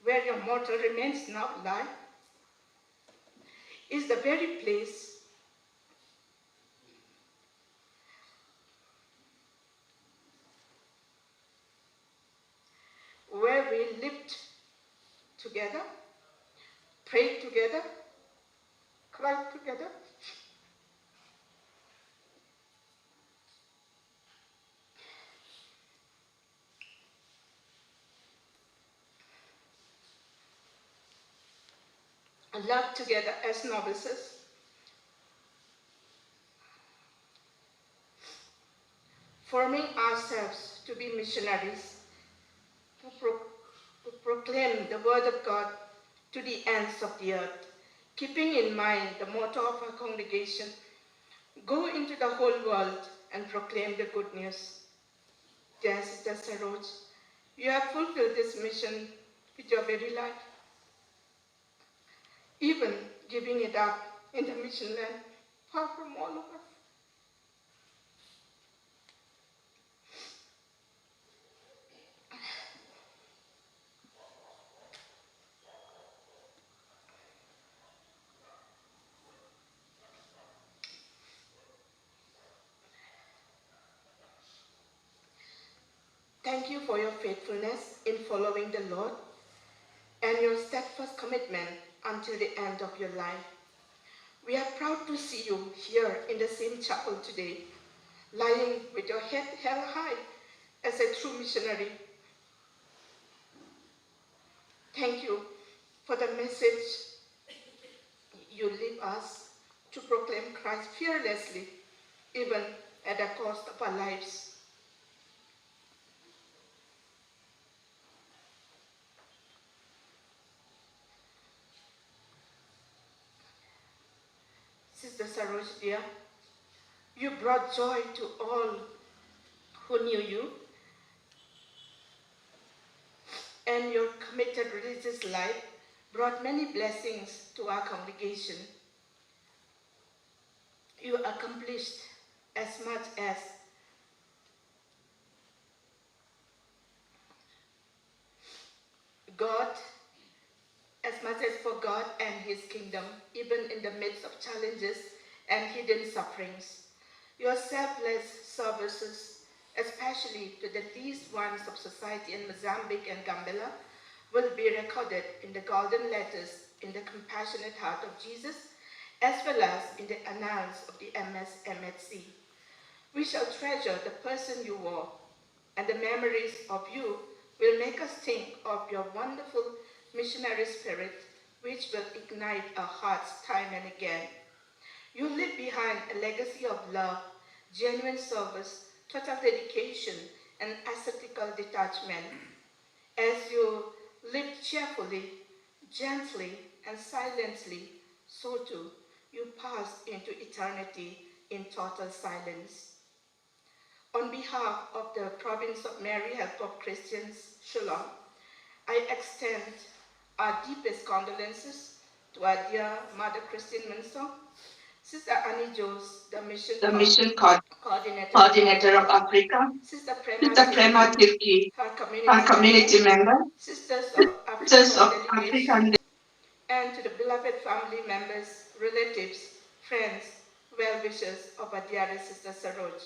where your mortal remains now lie is the very place where we lived together, prayed together, cried together, and loved together as novices. Forming ourselves to be missionaries, to proclaim the word of God to the ends of the earth Keeping in mind the motto of our congregation, go into the whole world and proclaim the good news. Dear Sister Saroj, you have fulfilled this mission with your very life, even giving it up in the mission land, far from all of us. Thank you for your faithfulness in following the Lord and your steadfast commitment until the end of your life. We are proud to see you here in the same chapel today, lying with your head held high as a true missionary. Thank you for the message you leave us to proclaim Christ fearlessly, even at the cost of our lives. Sister Saroj dear, you brought joy to all who knew you, and your committed religious life brought many blessings to our congregation. You accomplished as much as for God and His kingdom, even in the midst of challenges and hidden sufferings. Your selfless services, especially to the least ones of society in Mozambique and Gambela, will be recorded in the golden letters in the compassionate heart of Jesus, as well as in the annals of the MSMHC. We shall treasure the person you were, and the memories of you will make us think of your wonderful missionary spirit, which will ignite our hearts time and again. You leave behind a legacy of love, genuine service, total dedication, and ascetical detachment. As you lived cheerfully, gently, and silently, so too you passed into eternity in total silence. On behalf of the Province of Mary Help of Christians, Shillong, I extend our deepest condolences to our dear Mother Christine Mensong, Sister Annie Joes, the mission coordinator of Africa, Sister Prema Tirki, her community member, Sisters of African delegation, and to the beloved family members, relatives, friends, well-wishers of our dearest Sister Saroj.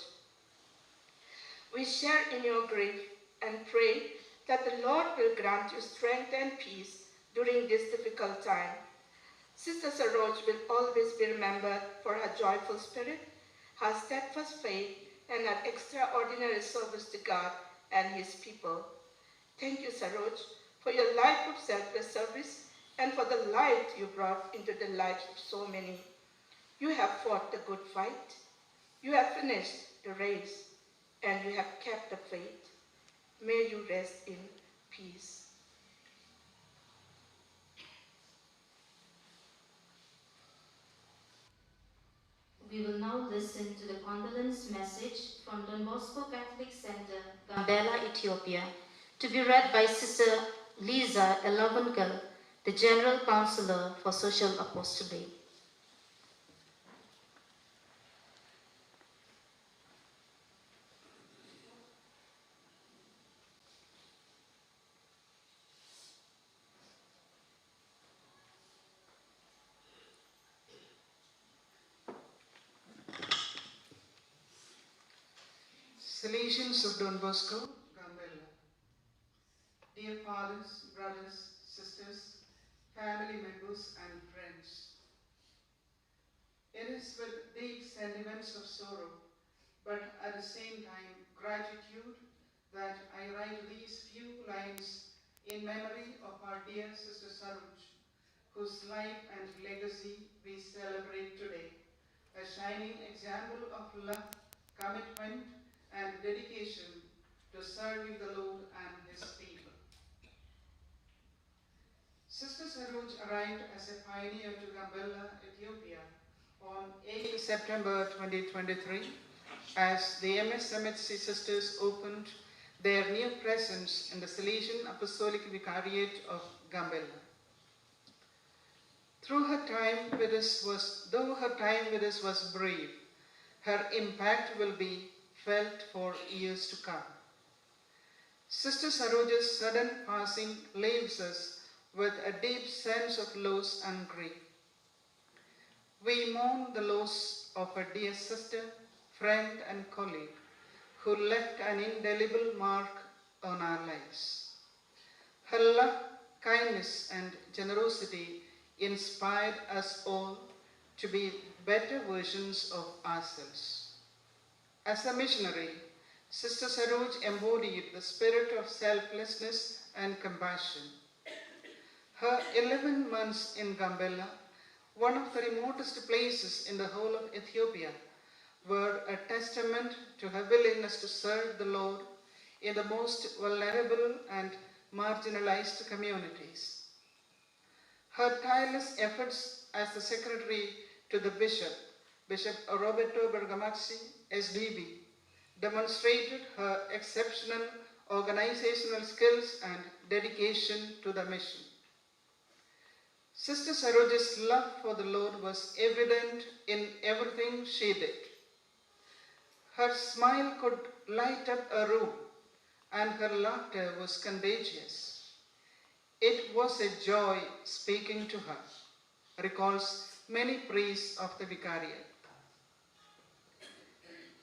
We share in your grief and pray that the Lord will grant you strength and peace during this difficult time. Sister Saroj will always be remembered for her joyful spirit, her steadfast faith, and her extraordinary service to God and His people. Thank you, Saroj, for your life of selfless service and for the light you brought into the lives of so many. You have fought the good fight, you have finished the race, and you have kept the faith. May you rest in peace. We will now listen to the condolence message from Don Bosco Catholic Center, Gambela, Ethiopia, to be read by Sister Lisa Elavangal, the General Counselor for Social Apostolate. Salutations of Don Bosco, Gambela. Dear fathers, brothers, sisters, family members, and friends. It is with deep sentiments of sorrow, but at the same time gratitude, that I write these few lines in memory of our dear Sister Saroj, whose life and legacy we celebrate today, a shining example of love, commitment, and dedication to serving the Lord and His people. Sister Saroj arrived as a pioneer to Gambella, Ethiopia on 8 September 2023 as the MSMHC sisters opened their new presence in the Salesian Apostolic Vicariate of Gambella. Though her time with us was brief, her impact will be felt for years to come. Sister Saroj's sudden passing leaves us with a deep sense of loss and grief. We mourn the loss of a dear sister, friend, and colleague who left an indelible mark on our lives. Her love, kindness, and generosity inspired us all to be better versions of ourselves. As a missionary, Sister Saroj embodied the spirit of selflessness and compassion. Her 11 months in Gambella, one of the remotest places in the whole of Ethiopia, were a testament to her willingness to serve the Lord in the most vulnerable and marginalized communities. Her tireless efforts as the secretary to the Bishop Roberto Bergamaschi, SDB, demonstrated her exceptional organizational skills and dedication to the mission. Sister Saroj's love for the Lord was evident in everything she did. Her smile could light up a room, and her laughter was contagious. It was a joy speaking to her, recalls many priests of the Vicariate.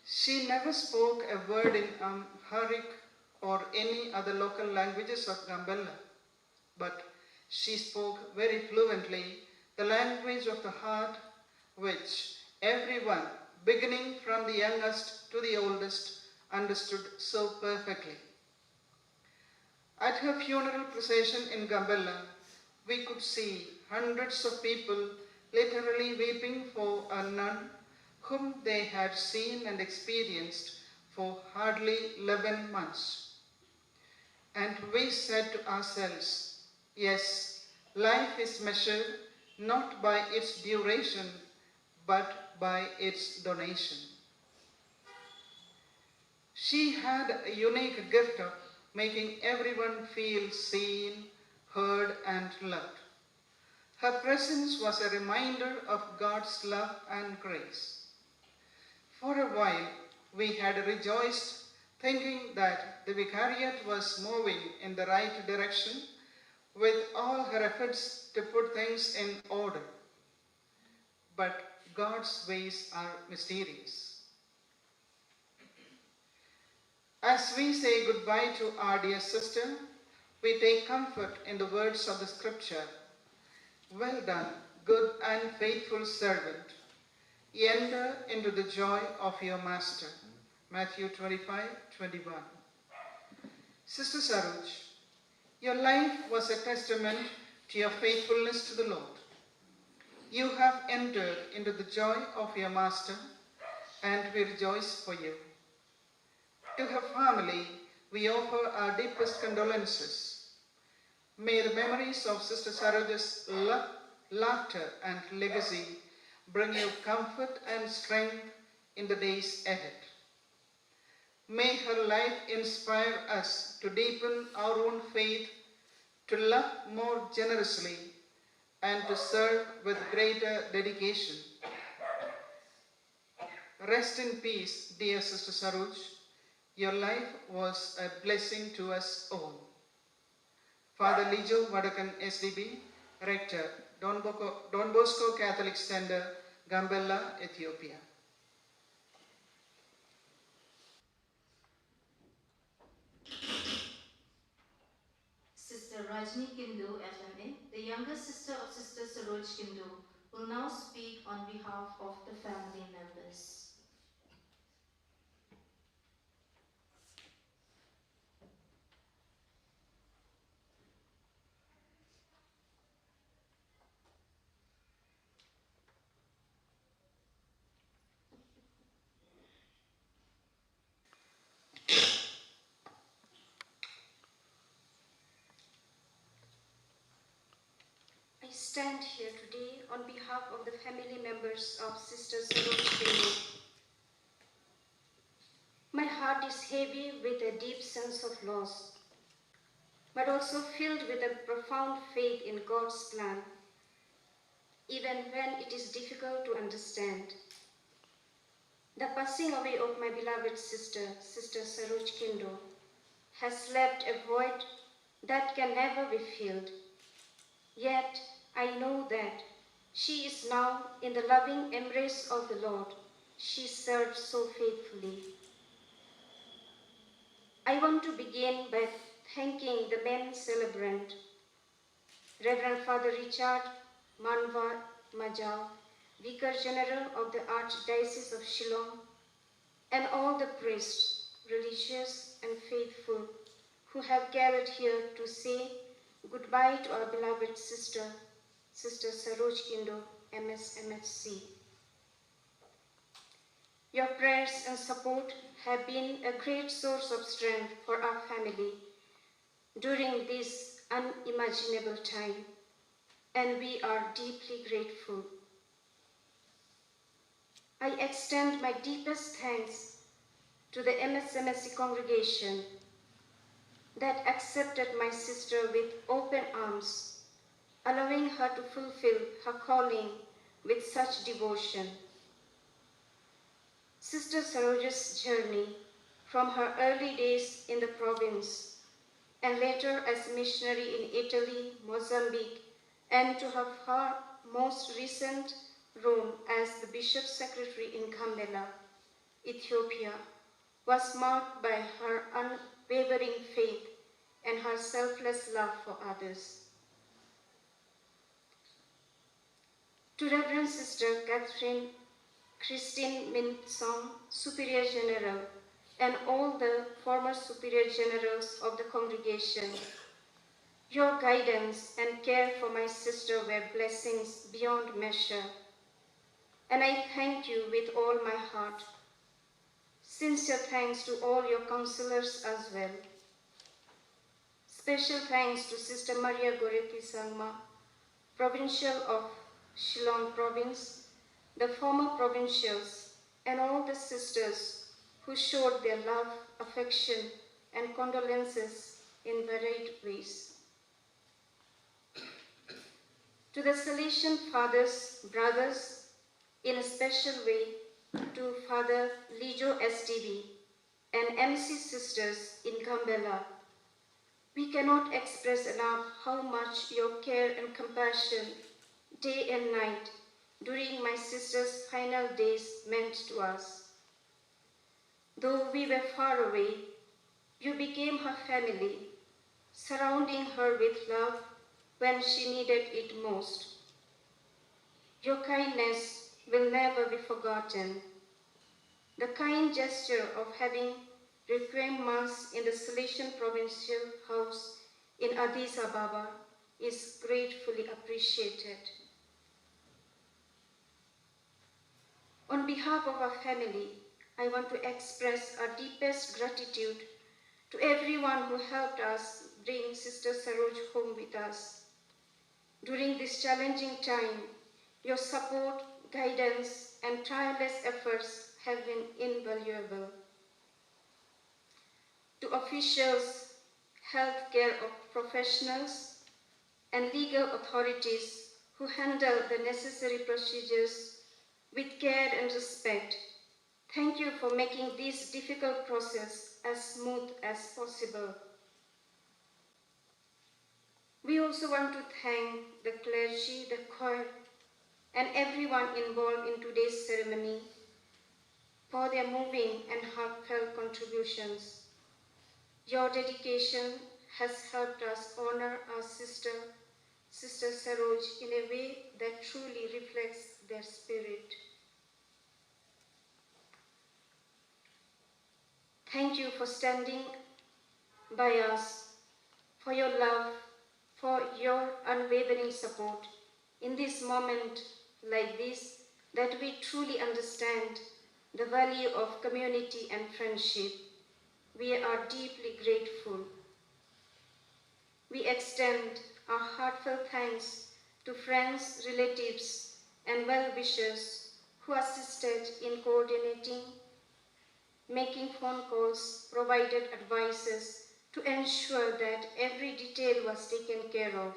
She never spoke a word in Amharic or any other local languages of Gambella, but she spoke very fluently the language of the heart, which everyone, beginning from the youngest to the oldest, understood so perfectly. At her funeral procession in Gambella, we could see hundreds of people literally weeping for a nun whom they had seen and experienced for hardly 11 months. And we said to ourselves, yes, life is measured not by its duration, but by its donation. She had a unique gift of making everyone feel seen, heard, and loved. Her presence was a reminder of God's love and grace. For a while, we had rejoiced, thinking that the Vicariate was moving in the right direction with all her efforts to put things in order. But God's ways are mysterious. As we say goodbye to our dear sister, we take comfort in the words of the scripture. Well done, good and faithful servant. Enter into the joy of your master. Matthew 25:21. Sister Saroj, your life was a testament to your faithfulness to the Lord. You have entered into the joy of your master, and we rejoice for you. To her family, we offer our deepest condolences. May the memories of Sister Saroj's love, laughter, and legacy bring you comfort and strength in the days ahead. May her life inspire us to deepen our own faith, to love more generously, and to serve with greater dedication. Rest in peace, dear Sister Saroj. Your life was a blessing to us all. Father Lijo Vadakan SDB, Rector, Don Bosco Catholic Center, Gambella, Ethiopia. Sister Rajni Kindu, FMA, the younger sister of Sister Saroj Kindu, will now speak on behalf of the family members. stand here today on behalf of the family members of Sister Saroj Kindu. My heart is heavy with a deep sense of loss, but also filled with a profound faith in God's plan, even when it is difficult to understand. The passing away of my beloved sister, Sister Saroj Kindu, has left a void that can never be filled. Yet I know that she is now in the loving embrace of the Lord. She served so faithfully. I want to begin by thanking the main celebrant, Reverend Father Richard Manwa Majau, Vicar General of the Archdiocese of Shillong, and all the priests, religious and faithful, who have gathered here to say goodbye to our beloved sister, Sister Saroj Kindu, MS MHC. Your prayers and support have been a great source of strength for our family during this unimaginable time, and we are deeply grateful. I extend my deepest thanks to the MSMSC congregation that accepted my sister with open arms, allowing her to fulfill her calling with such devotion. Sister Saroj's journey from her early days in the province and later as missionary in Italy, Mozambique, and to her far most recent role as the Bishop's Secretary in Gambela, Ethiopia, was marked by her unwavering faith and her selfless love for others. To Reverend Sister Christine Minson, Superior General, and all the former Superior Generals of the congregation, your guidance and care for my sister were blessings beyond measure, and I thank you with all my heart. Sincere thanks to all your counselors as well. Special thanks to Sister Maria Goretti Sangma, Provincial of Shillong Province, the former provincials, and all the sisters who showed their love, affection, and condolences in varied ways. To the Salesian fathers, brothers, in a special way, to Father Lijo SDB and MC sisters in Gambela, we cannot express enough how much your care and compassion day and night during my sister's final days meant to us. Though we were far away, you became her family, surrounding her with love when she needed it most. Your kindness will never be forgotten. The kind gesture of having Requiem Mass in the Salesian Provincial House in Addis Ababa is gratefully appreciated. On behalf of our family, I want to express our deepest gratitude to everyone who helped us bring Sister Saroj home with us. During this challenging time, your support, guidance, and tireless efforts have been invaluable. To officials, healthcare professionals, and legal authorities who handle the necessary procedures with care and respect, thank you for making this difficult process as smooth as possible. We also want to thank the clergy, the choir, and everyone involved in today's ceremony for their moving and heartfelt contributions. Your dedication has helped us honor our sister, Sister Saroj, in a way that truly reflects their spirit. Thank you for standing by us, for your love, for your unwavering support in this moment like this, that we truly understand the value of community and friendship. We are deeply grateful. We extend our heartfelt thanks to friends, relatives, and well-wishers who assisted in coordinating, making phone calls, provided advices to ensure that every detail was taken care of.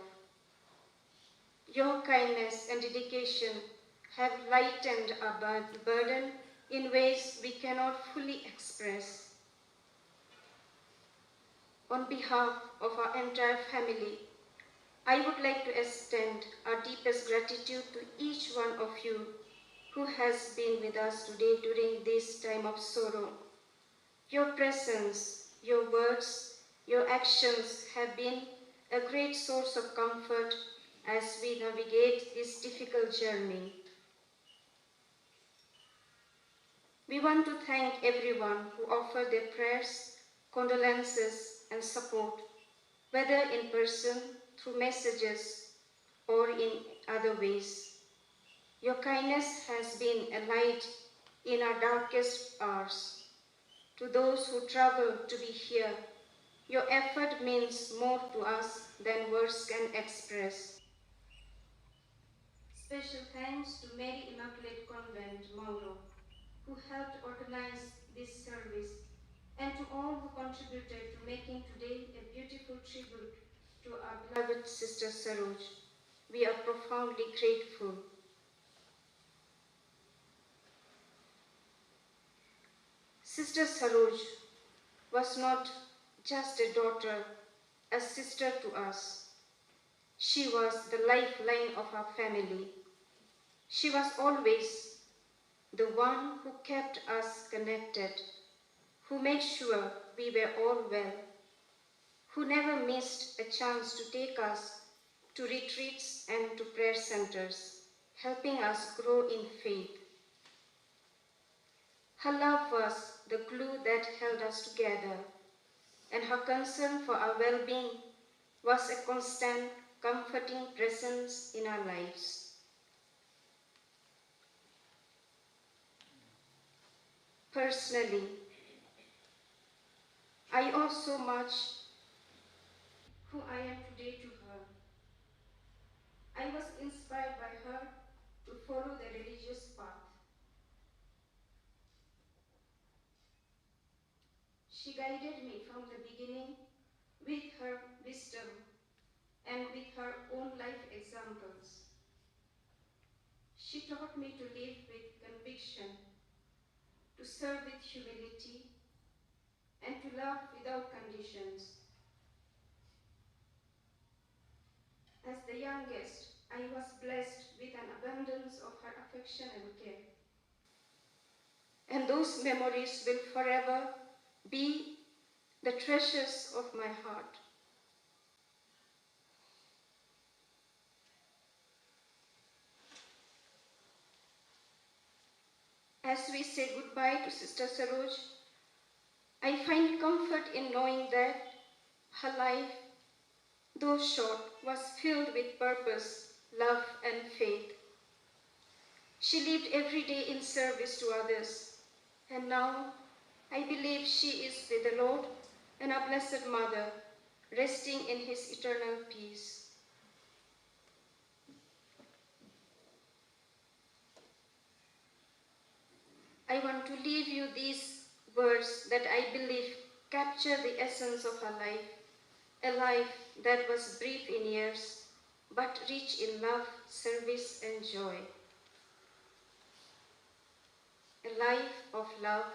Your kindness and dedication have lightened our burden in ways we cannot fully express. On behalf of our entire family, I would like to extend our deepest gratitude to each one of you who has been with us today during this time of sorrow. Your presence, your words, your actions have been a great source of comfort as we navigate this difficult journey. We want to thank everyone who offered their prayers, condolences, and support, whether in person, through messages, or in other ways. Your kindness has been a light in our darkest hours. To those who travel to be here, your effort means more to us than words can express. Special thanks to Mary Immaculate Convent, Mauro, who helped organize this service, and to all who contributed to making today a beautiful tribute to our beloved Sister Saroj. We are profoundly grateful. Sister Saroj was not just a daughter, a sister to us. She was the lifeline of our family. She was always the one who kept us connected, who made sure we were all well, who never missed a chance to take us to retreats and to prayer centers, helping us grow in faith. Her love was the glue that held us together, and her concern for our well-being was a constant, comforting presence in our lives. Personally, I owe so much who I am today to her. I was inspired by her to follow the religious path. She guided me from the beginning with her wisdom and with her own life examples. She taught me to live with conviction, to serve with humility, and to love without conditions. As the youngest, I was blessed with an abundance of her affection and care. And those memories will forever be the treasures of my heart. As we say goodbye to Sister Saroj, I find comfort in knowing that her life, though short, was filled with purpose, love, and faith. She lived every day in service to others, and now I believe she is with the Lord and our Blessed Mother, resting in His eternal peace. I want to leave you these words that I believe capture the essence of her life, a life that was brief in years, but rich in love, service, and joy. A life of love,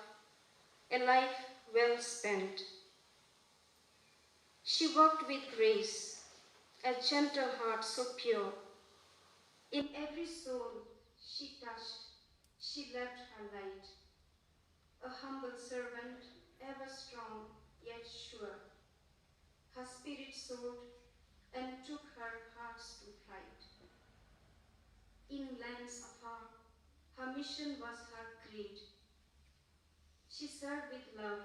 a life well spent. She walked with grace, a gentle heart so pure. In every soul she touched, she left her light. A humble servant, ever strong yet sure. Her spirit soared and took her hearts to flight. In lands afar, her mission was her creed. She served with love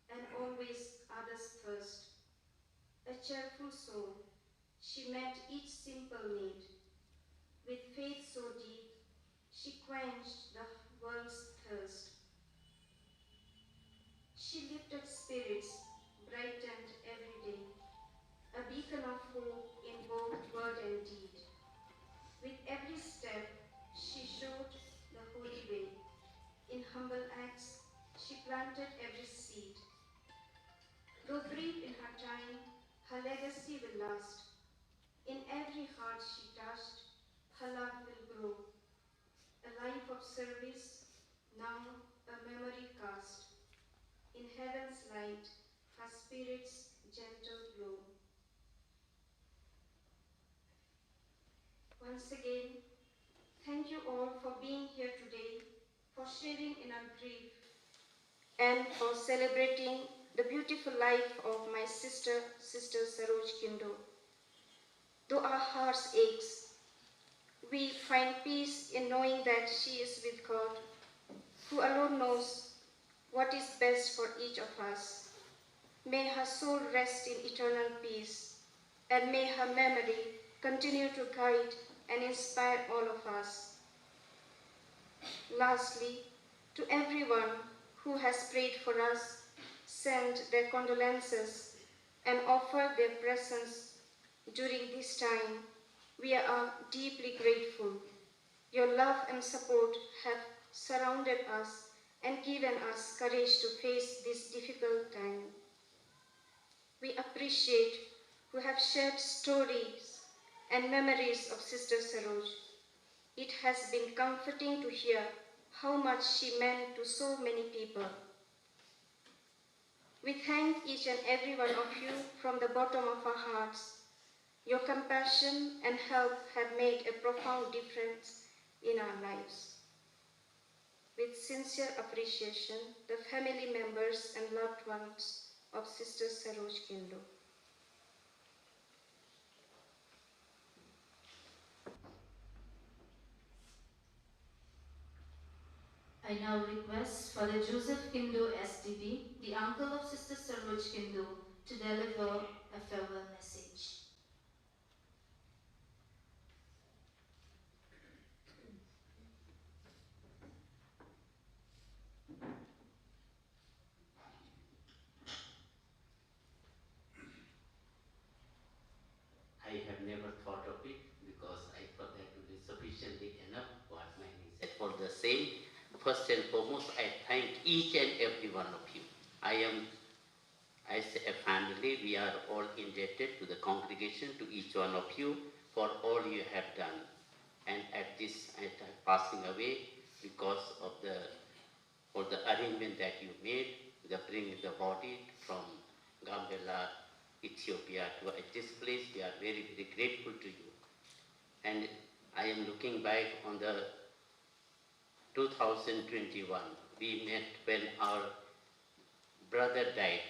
and always others first. A cheerful soul, she met each simple need. With faith so deep, she quenched the world's thirst. She lifted spirits, brightened every day, a beacon of hope in both word and deed. Her legacy will last. In every heart she touched, her love will grow. A life of service, now a memory cast. In heaven's light, her spirit's gentle glow. Once again, thank you all for being here today, for sharing in our grief, and for celebrating the beautiful life of my sister, Sister Saroj Kindo. Though our hearts aches, we find peace in knowing that she is with God, who alone knows what is best for each of us. May her soul rest in eternal peace, and may her memory continue to guide and inspire all of us. Lastly, to everyone who has prayed for us, sent their condolences, and offered their presence during this time, we are deeply grateful. Your love and support have surrounded us and given us courage to face this difficult time. We appreciate who have shared stories and memories of Sister Saroj. It has been comforting to hear how much she meant to so many people. We thank each and every one of you from the bottom of our hearts. Your compassion and help have made a profound difference in our lives. With sincere appreciation, the family members and loved ones of Sister Saroj Kindo. I now request Father Joseph Kindo SDB, the uncle of Sister Saroj Kindo, to deliver a farewell message. I have never thought of it because I thought that would be sufficiently enough what my niece said. For the same, first and foremost, I thank each and every one of you. As a family, we are all indebted to the congregation, to each one of you for all you have done. And at passing away, because of the arrangement that you made, the bringing the body from Gambela, Ethiopia to this place, we are very, very grateful to you. And I am looking back on the 2021. We met when our brother died,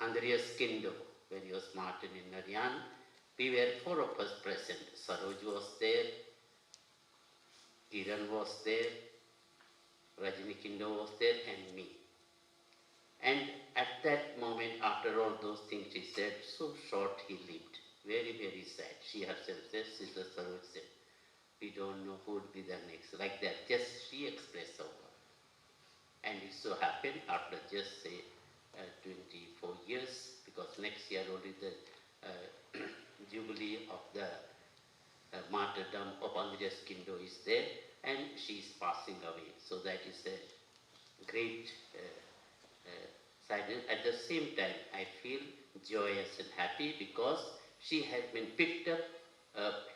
Andreas Kindo, when he was martyred in Narayan. We were four of us present. Saroj was there, Kiran was there, Rajini Kindo was there, and me. And at that moment, after all those things she said, so short he lived. Very, very sad. She herself said, Sister Saroj said, we don't know who would be the next. Like that, just she expressed her word. And it so happened after just say 24 years, because next year only the jubilee of the martyrdom of Andreas Kindo is there, and she is passing away. So that is a great sadness. At the same time, I feel joyous and happy because she has been picked up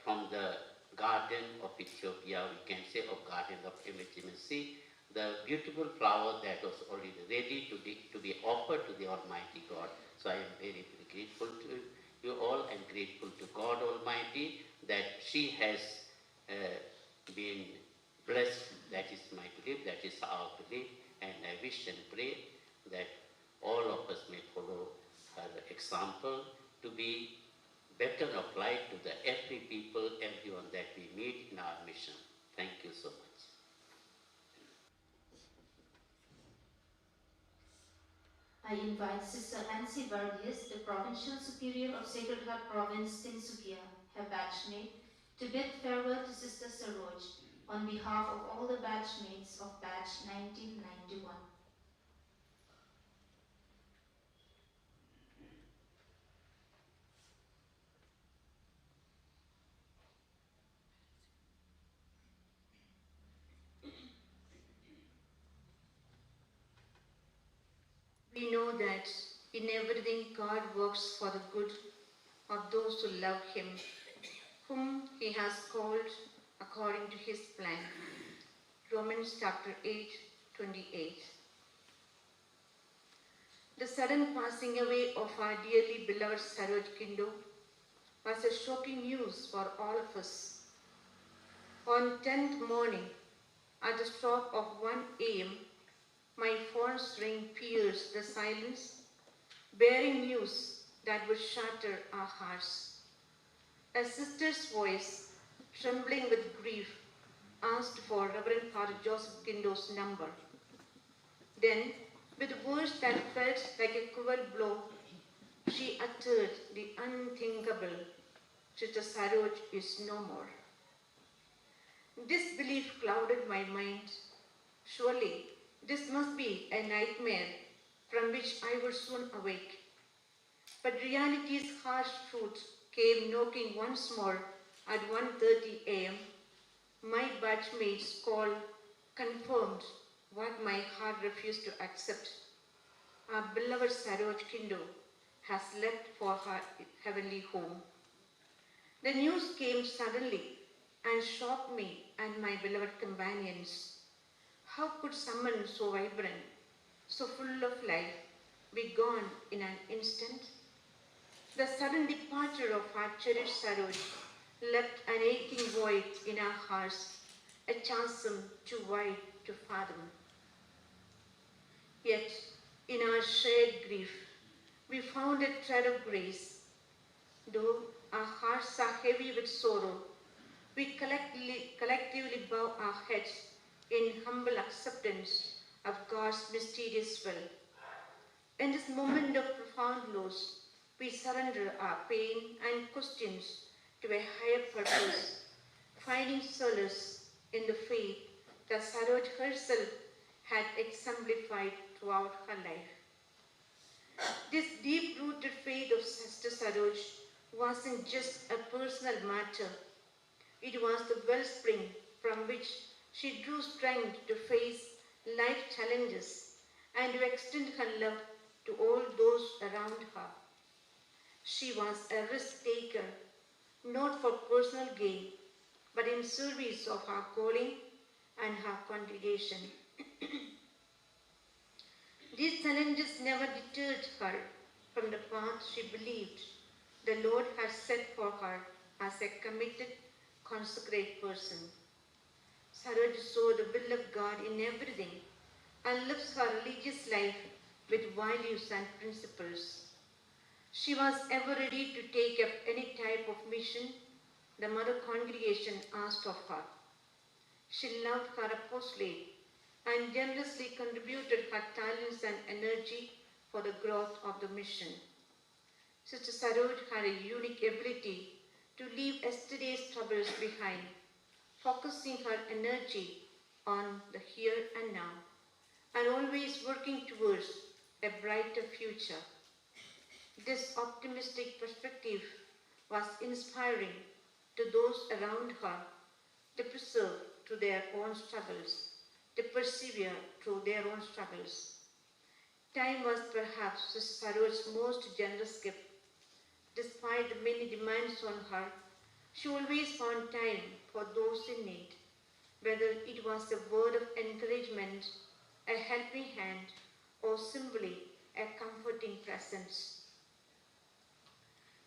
from the garden of Ethiopia, we can say, of garden of imagination, the beautiful flower that was already ready to be offered to the Almighty God. So I am very, very grateful to you all and grateful to God Almighty that she has been blessed. That is my belief, that is our belief, and I wish and pray that all of us may follow her example to be better of life to the every people, everyone that we meet in our mission. Thank you so much. I invite Sister Nancy Vargas, the Provincial Superior of Sacred Heart Province, Tinsukia, her batchmate, to bid farewell to Sister Saroj on behalf of all the batchmates of batch 1991. We know that In everything, God works for the good of those who love Him, whom He has called according to His plan. Romans chapter 8, 28. The sudden passing away of our dearly beloved Saroj Kindo was a shocking news for all of us. On 10th morning, at the stroke of 1 a.m., my phone's ring pierced the silence, bearing news that would shatter our hearts. A sister's voice, trembling with grief, asked for Reverend Father Joseph Kindo's number. Then, with words that felt like a cruel blow, she uttered the unthinkable, Sister Saroj is no more. Disbelief clouded my mind. Surely, this must be a nightmare from which I would soon awake. But reality's harsh truth came knocking once more at 1:30 a.m. My batchmate's call confirmed what my heart refused to accept. Our beloved Saroj Kindo has left for her heavenly home. The news came suddenly and shocked me and my beloved companions. How could someone so vibrant, so full of life, be gone in an instant? The sudden departure of our cherished Saroj left an aching void in our hearts, a chasm too wide to fathom. Yet, in our shared grief, we found a thread of grace. Though our hearts are heavy with sorrow, we collectively bow our heads in humble acceptance of God's mysterious will. In this moment of profound loss, we surrender our pain and questions to a higher purpose, finding solace in the faith that Saroj herself had exemplified throughout her life. This deep-rooted faith of Sister Saroj wasn't just a personal matter. It was the wellspring from which she drew strength to face life challenges and to extend her love to all those around her. She was a risk taker, not for personal gain, but in service of her calling and her congregation. These challenges never deterred her from the path she believed the Lord had set for her as a committed, consecrated person. Saroj saw the will of God in everything and lives her religious life with values and principles. She was ever ready to take up any type of mission the mother congregation asked of her. She loved her apostolate and generously contributed her talents and energy for the growth of the mission. Sister Saroj had a unique ability to leave yesterday's troubles behind, focusing her energy on the here and now, and always working towards a brighter future. This optimistic perspective was inspiring to those around her to persevere through their own struggles, to persevere through their own struggles. Time was perhaps Sister Saroj's most generous gift. Despite the many demands on her, she always found time for those in need, whether it was a word of encouragement, a helping hand, or simply a comforting presence.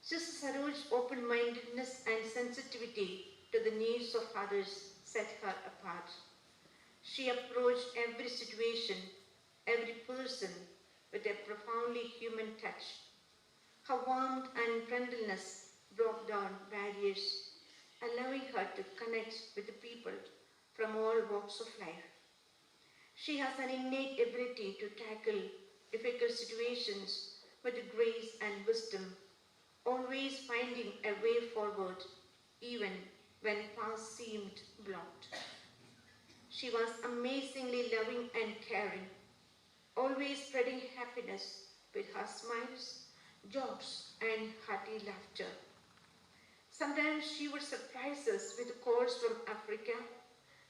Sister Saroj's open-mindedness and sensitivity to the needs of others set her apart. She approached every situation, every person with a profoundly human touch. Her warmth and friendliness broke down barriers, allowing her to connect with the people from all walks of life. She has an innate ability to tackle difficult situations with grace and wisdom, always finding a way forward even when paths seemed blocked. She was amazingly loving and caring, always spreading happiness with her smiles, jokes, and hearty laughter. Sometimes she would surprise us with calls from Africa,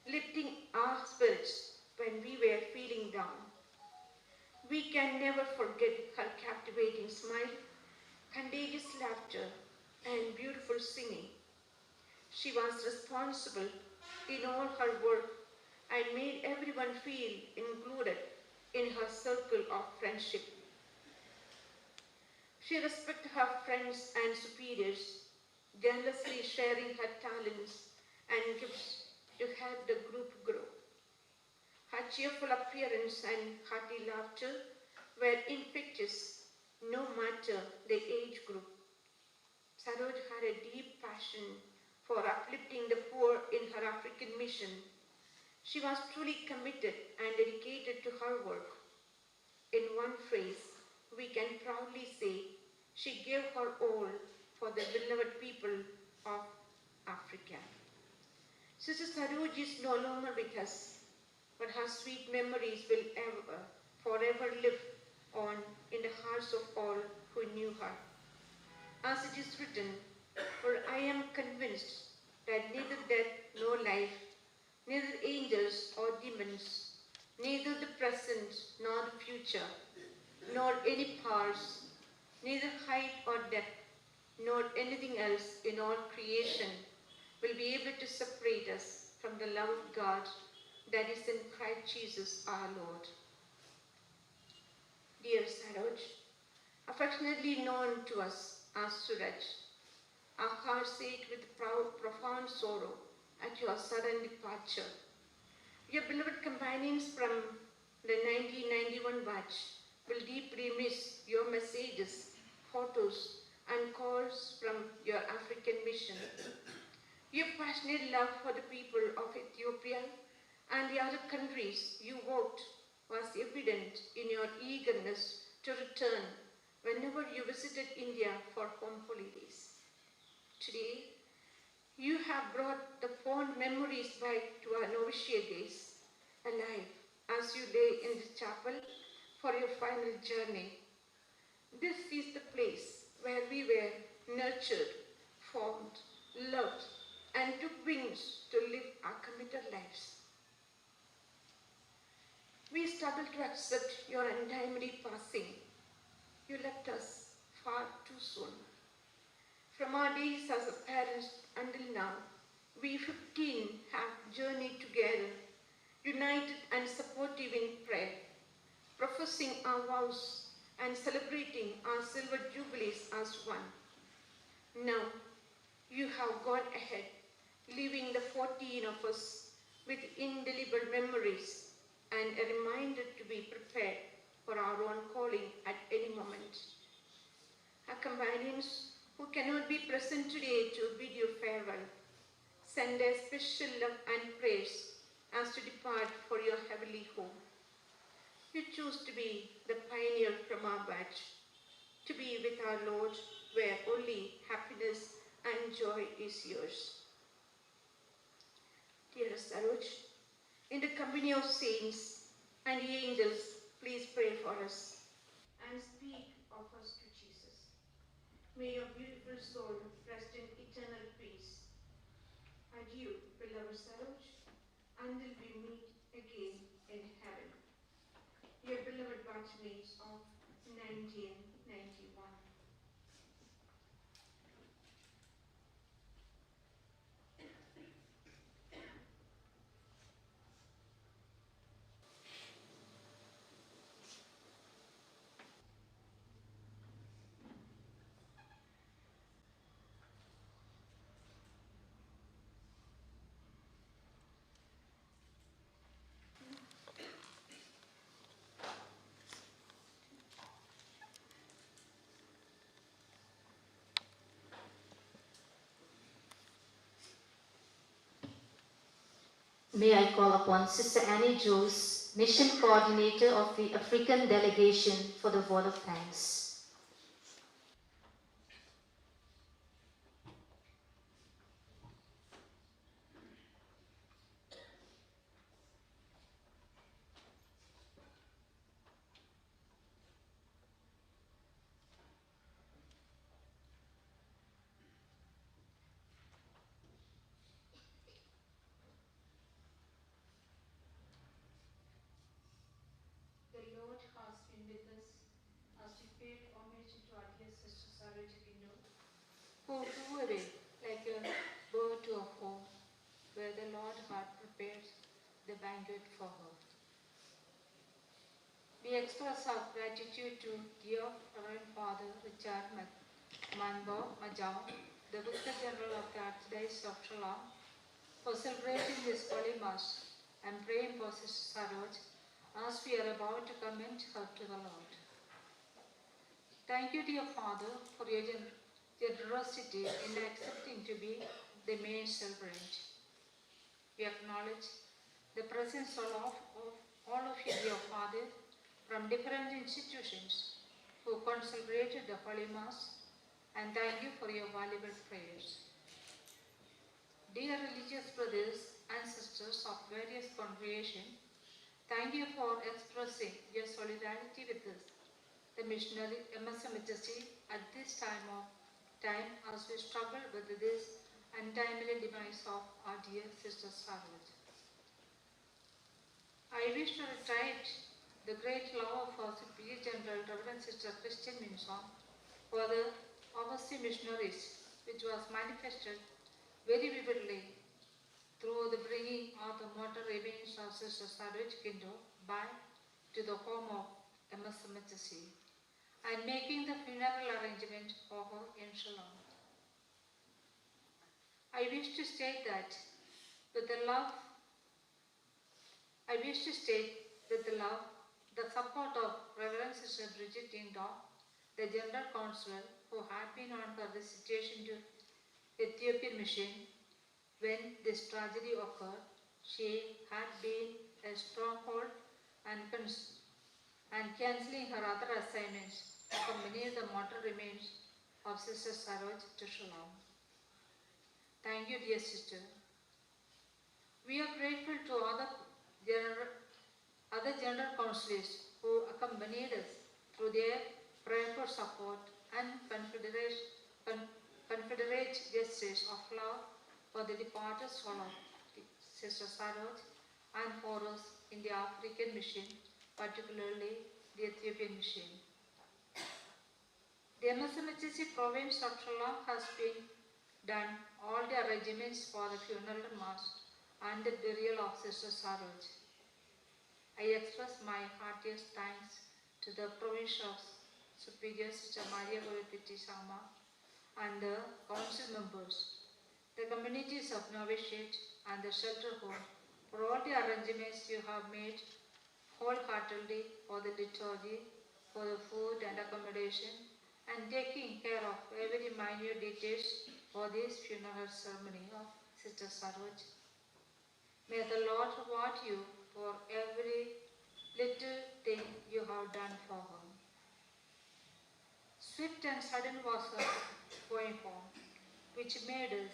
lifting our spirits when we were feeling down. We can never forget her captivating smile, contagious laughter, and beautiful singing. She was responsible in all her work and made everyone feel included in her circle of friendship. She respected her friends and superiors, generously sharing her talents and gifts to help the group grow. Her cheerful appearance and hearty laughter were infectious, no matter the age group. Saroj had a deep passion for uplifting the poor in her African mission. She was truly committed and dedicated to her work. In one phrase, we can proudly say she gave her all for the beloved people of Africa. Sister Saroj is no longer with us, but her sweet memories will forever live on in the hearts of all who knew her. As it is written, for I am convinced that neither death nor life, neither angels or demons, neither the present nor the future, nor any powers, neither height or depth, nor anything else in all creation will be able to separate us from the love of God that is in Christ Jesus our Lord. Dear Saroj, affectionately known to us as Suraj, our hearts ache with profound sorrow at your sudden departure. Your beloved companions from the 1991 batch will deeply miss your messages, photos, and calls from your African mission. Your passionate love for the people of Ethiopia and the other countries you worked was evident in your eagerness to return whenever you visited India for home holidays. Today, you have brought the fond memories back to our novitiate days, alive as you lay in the chapel for your final journey. This is the place where we were nurtured, formed, loved, and took wings to live our committed lives. We struggle to accept your untimely passing. You left us far too soon. From our days as parents until now, we 15 have journeyed together, united and supportive in prayer, professing our vows and celebrating our silver jubilees as one. Now, you have gone ahead, leaving the 14 of us with indelible memories and a reminder to be prepared for our own calling at any moment. Our companions who cannot be present today to bid you farewell, send their special love and prayers as to depart for your heavenly home. You choose to be the pioneer from our batch, to be with our Lord where only happiness and joy is yours. Dearest Saroj, in the company of saints and the angels, please pray for us and speak of us to Jesus. May your beautiful soul rest in eternal peace. Adieu, beloved Saroj, until we meet again in heaven. Your beloved batchmates of 1991. May I call upon Sister Annie Joes, Mission Coordinator of the African Delegation, for the vote of thanks. The Lord has been Saroj Kindu, who flew away like a bird to a home where the Lord had prepared the banquet for her. We express our gratitude to dear Reverend Father Richard Manbo Majau, the Vicar General of the Archdiocese of Shillong, for celebrating this Holy Mass and praying for Sister Saroj as we are about to commend her to the Lord. Thank you, dear Father, for your generosity in accepting to be the main celebrant. We acknowledge the presence of all of you, dear Father, from different institutions who consecrated the Holy Mass, and thank you for your valuable prayers. Dear religious brothers and sisters of various congregations, thank you for expressing your solidarity with us, the missionary MSMHC, at this time as we struggle with this untimely demise of our dear Sister Saroj. I wish to reiterate the great love of our Superior General Reverend Sister Christian Minson for the overseas missionaries, which was manifested very vividly through the bringing of the mortal remains of Sister Saroj Kindu back to the home of MSMHC and making the funeral arrangement for her in Shillong. I wish to state that with the love, the support of Reverend Sister Bridget Dingdong, the General Counsellor who had been on her visitation to Ethiopian Mission when this tragedy occurred. She had been a stronghold and cancelling her other assignments to accompany the mortal remains of Sister Saroj to Shillong. Thank you, dear sister. We are grateful to other general councillors who accompanied us through their prayerful support and confederate gestures of love for the departed soul of Sister Saroj and for us in the African mission, particularly the Ethiopian mission. The MSMHC province of Shillong has been done all the arrangements for the funeral mass and the burial of Sister Saroj. I express my heartiest thanks to the Provincial Superior Sister Maria Goripiti Sama and the council members, the communities of Novitiate and the shelter home for all the arrangements you have made wholeheartedly for the liturgy, for the food and accommodation, and taking care of every minute details for this funeral ceremony of Sister Saroj. May the Lord reward you for every little thing you have done for her. Swift and sudden was her going home, which made us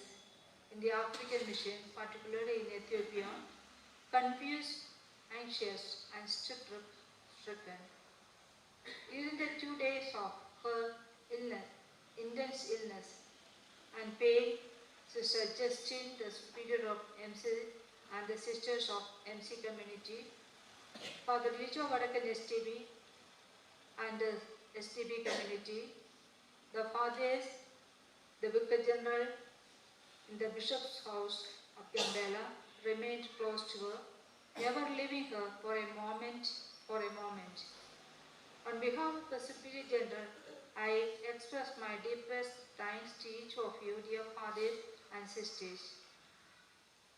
in the African mission, particularly in Ethiopia, confused, anxious, and stricken. During the 2 days of her intense illness and pain, Sister Justine, the superior of MC, and the sisters of MC community, Father Lijo Vadakan STB and the STB community, the fathers, the Vicar General in the Bishop's house of Gambela remained close to her, never leaving her for a moment. On behalf of the Superior General, I express my deepest thanks to each of you, dear fathers and sisters.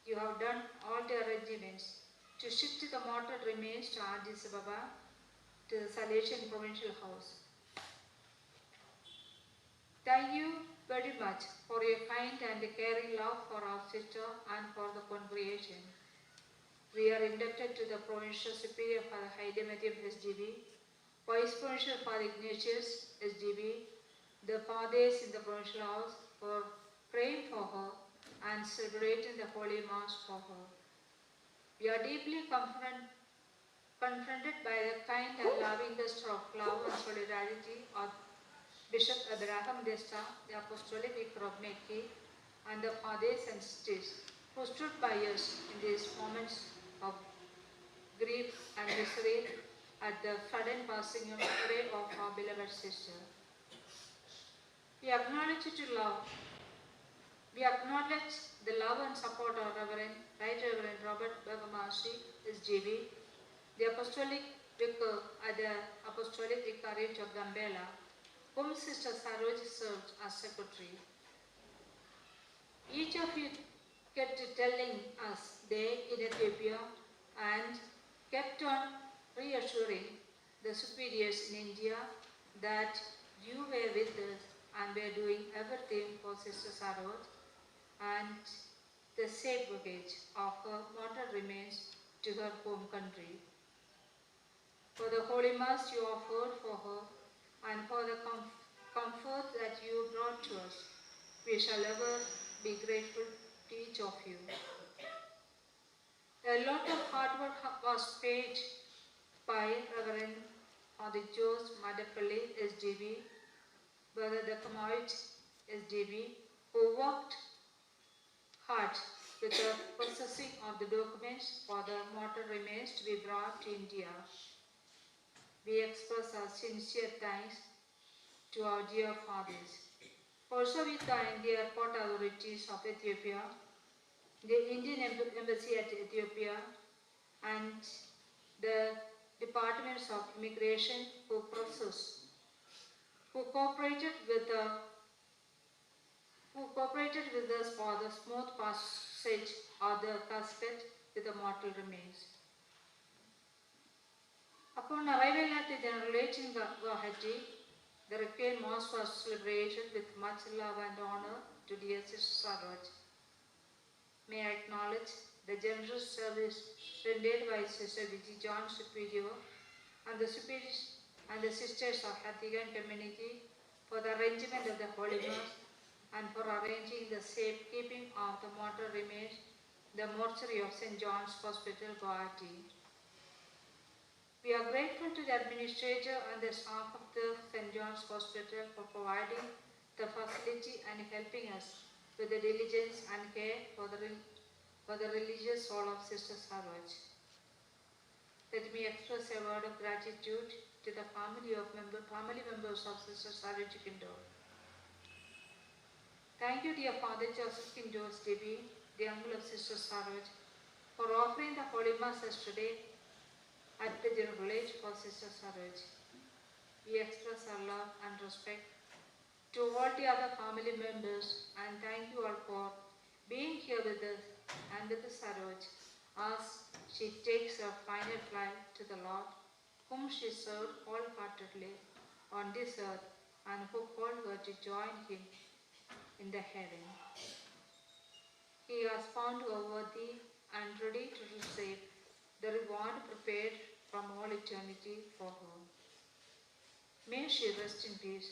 You have done all the arrangements to shift the mortal remains to Addis Ababa, to the Salesian Provincial House. Thank you very much for your kind and caring love for our sister and for the congregation. We are indebted to the Provincial Superior Father Haile Matthew SDB, Vice Provincial Father Ignatius SDB, the fathers in the Provincial House for praying for her and celebrating the Holy Mass for her. We are deeply confronted by the kind and loving gesture of love and solidarity of Bishop Abraham Desta, the Apostolic Vicar of Mekki, and the fathers and sisters who stood by us in these moments of grief and misery at the sudden passing away of our beloved sister. We acknowledge the love and support of Right Reverend Robert Bergamashi, SGB, the Apostolic Vicar at the Apostolic Vicariate of Gambela, whom Sister Saroj served as Secretary. Each of you kept telling us they in Ethiopia and kept on reassuring the superiors in India that you were with us and were doing everything for Sister Saroj, and the safe voyage of her mortal remains to her home country. For the holy mass you offered for her and for the comfort that you brought to us, we shall ever be grateful to each of you. A lot of hard work was paid by Reverend Father Jose Madapalli, SDB, Brother Dakamoit, SDB, who worked hard with the processing of the documents for the mortal remains to be brought to India. We express our sincere thanks to our dear fathers. Also we thank the airport authorities of Ethiopia, the Indian Embassy at Ethiopia, and the departments of immigration who cooperated with us for the smooth passage of the casket with the mortal remains. Upon arrival at the General Lake in Guwahati, the Requiem Mass was celebrated with much love and honor to dear Sister Saroj. May I acknowledge the generous service rendered by Sister Viji John Superior and the sisters of Hathigan community for the arrangement of the Holy Mass and for arranging the safekeeping of the mortal remains in the mortuary of St. John's Hospital, Guwahati. We are grateful to the administrator and the staff of the St. John's Hospital for providing the facility and helping us with the diligence and care for the religious soul of Sister Saroj. Let me express a word of gratitude to the family members of Sister Saroj Kindo. Thank you, dear Father Joseph Kindo, SDB, the uncle of Sister Saroj, for offering the Holy Mass yesterday at the General Village for Sister Saroj. We express our love and respect to all the other family members and thank you all for being here with us and with the Saroj as she takes her final flight to the Lord, whom she served wholeheartedly on this earth and who called her to join him in the heaven. He has found her worthy and ready to receive the reward prepared from all eternity for her. May she rest in peace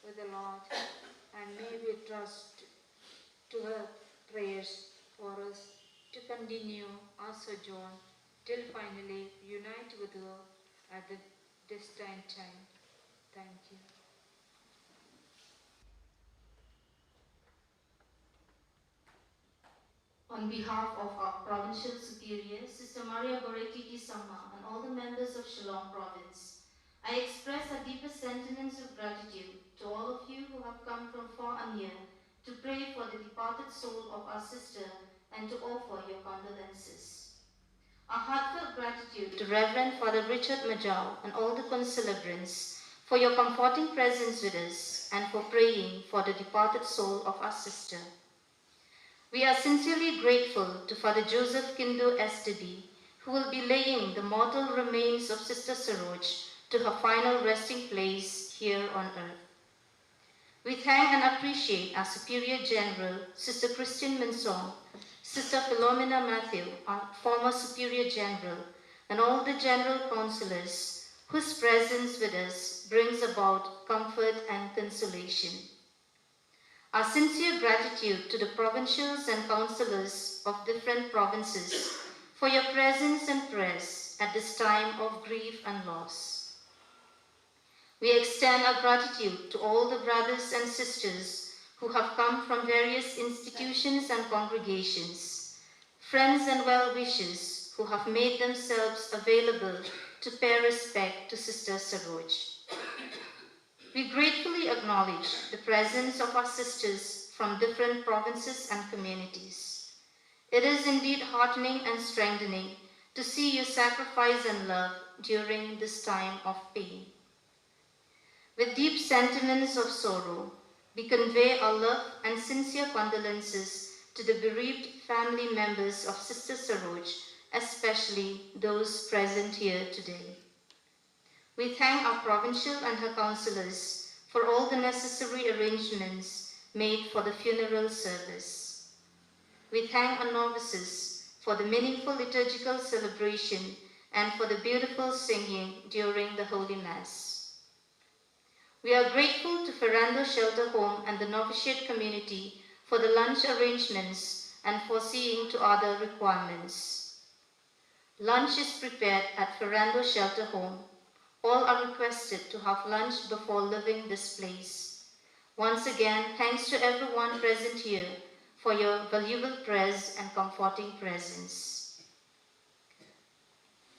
with the Lord, and may we trust to her prayers for us to continue our sojourn till finally unite with her at the destined time. Thank you. On behalf of our Provincial Superior, Sister Maria Goretti Di Sama, and all the members of Shillong Province, I express our deepest sentiments of gratitude to all of you who have come from far and near to pray for the departed soul of our sister and to offer your condolences. Our heartfelt gratitude to Reverend Father Richard Majau and all the concelebrants for your comforting presence with us and for praying for the departed soul of our sister. We are sincerely grateful to Father Joseph Kindo SDB, who will be laying the mortal remains of Sister Saroj to her final resting place here on earth. We thank and appreciate our Superior General, Sister Christine Mensong, Sister Philomena Matthew, our former Superior General, and all the General Councillors whose presence with us brings about comfort and consolation. Our sincere gratitude to the provincials and councillors of different provinces for your presence and prayers at this time of grief and loss. We extend our gratitude to all the brothers and sisters who have come from various institutions and congregations, friends and well-wishers who have made themselves available to pay respect to Sister Saroj. We gratefully acknowledge the presence of our sisters from different provinces and communities. It is indeed heartening and strengthening to see you sacrifice and love during this time of pain. With deep sentiments of sorrow, we convey our love and sincere condolences to the bereaved family members of Sister Saroj, especially those present here today. We thank our provincial and her councillors for all the necessary arrangements made for the funeral service. We thank our novices for the meaningful liturgical celebration and for the beautiful singing during the Holy Mass. We are grateful to Ferrando Shelter Home and the novitiate community for the lunch arrangements and for seeing to other requirements. Lunch is prepared at Ferrando Shelter Home. All are requested to have lunch before leaving this place. Once again, thanks to everyone present here for your valuable prayers and comforting presence.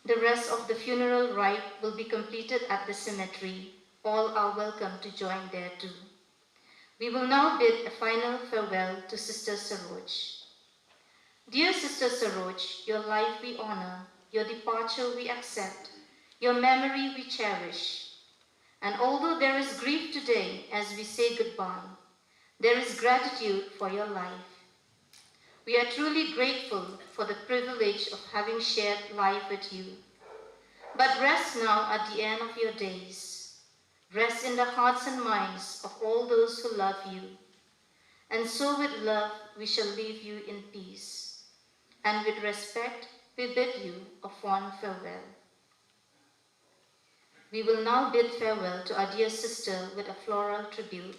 The rest of the funeral rite will be completed at the cemetery. All are welcome to join there too. We will now bid a final farewell to Sister Saroj. Dear Sister Saroj, your life we honor, your departure we accept, your memory we cherish. And although there is grief today as we say goodbye, there is gratitude for your life. We are truly grateful for the privilege of having shared life with you. But rest now at the end of your days. Rest in the hearts and minds of all those who love you. And so with love we shall leave you in peace. And with respect we bid you a fond farewell. We will now bid farewell to our dear sister with a floral tribute.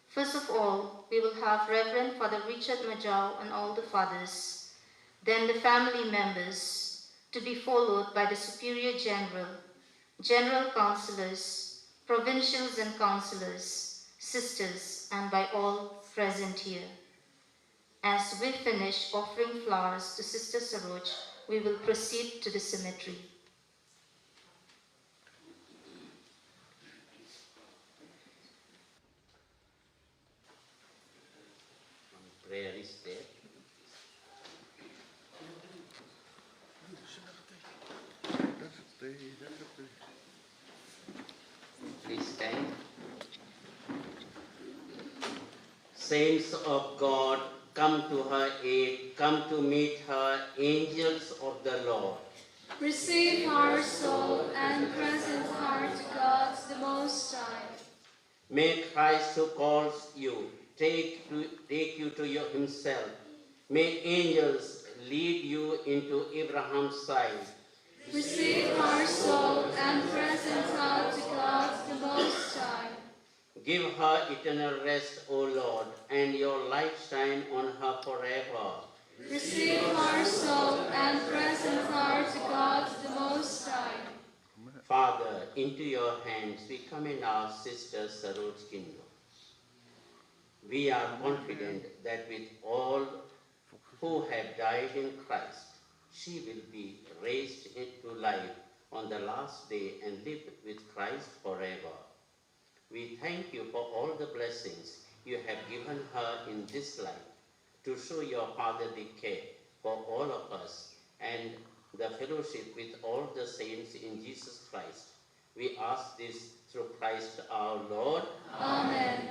First of all, we will have Reverend Father Richard Majau and all the fathers, then the family members, to be followed by the Superior General, General Councillors, provincials and councillors, sisters, and by all present here. As we finish offering flowers to Sister Saroj, we will proceed to the cemetery. Prayer is there. Please stand. Saints of God, come to her aid, come to meet her, angels of the Lord. Receive our soul and present her to God the Most High. May Christ who calls you take you to himself. May angels lead you into Abraham's side. Receive our soul and present her to God the Most High. Give her eternal rest, O Lord, and your light shine on her forever. Receive our soul and present her to God the Most High. Father, into your hands we commend our sister Saroj Kindo. We are confident that with all who have died in Christ, she will be raised into life on the last day and live with Christ forever. We thank you for all the blessings you have given her in this life to show your fatherly care for all of us and the fellowship with all the saints in Jesus Christ. We ask this through Christ our Lord. Amen.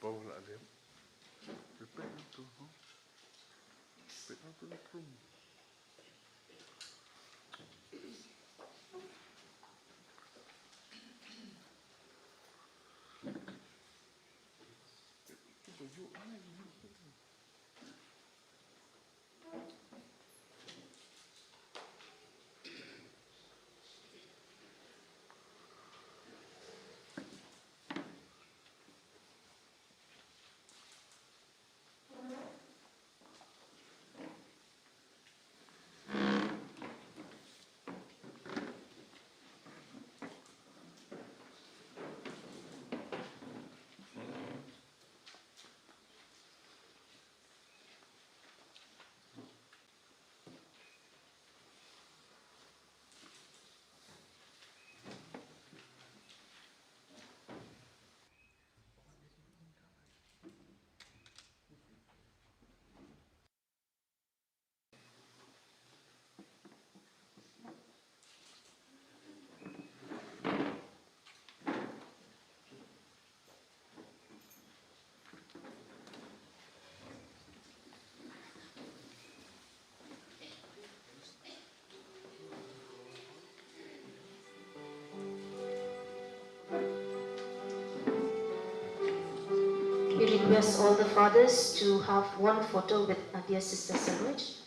Bawa lah dia. Repeat itu. Repeat itu tu. we request all the fathers to have one photo with dear Sister Saroj.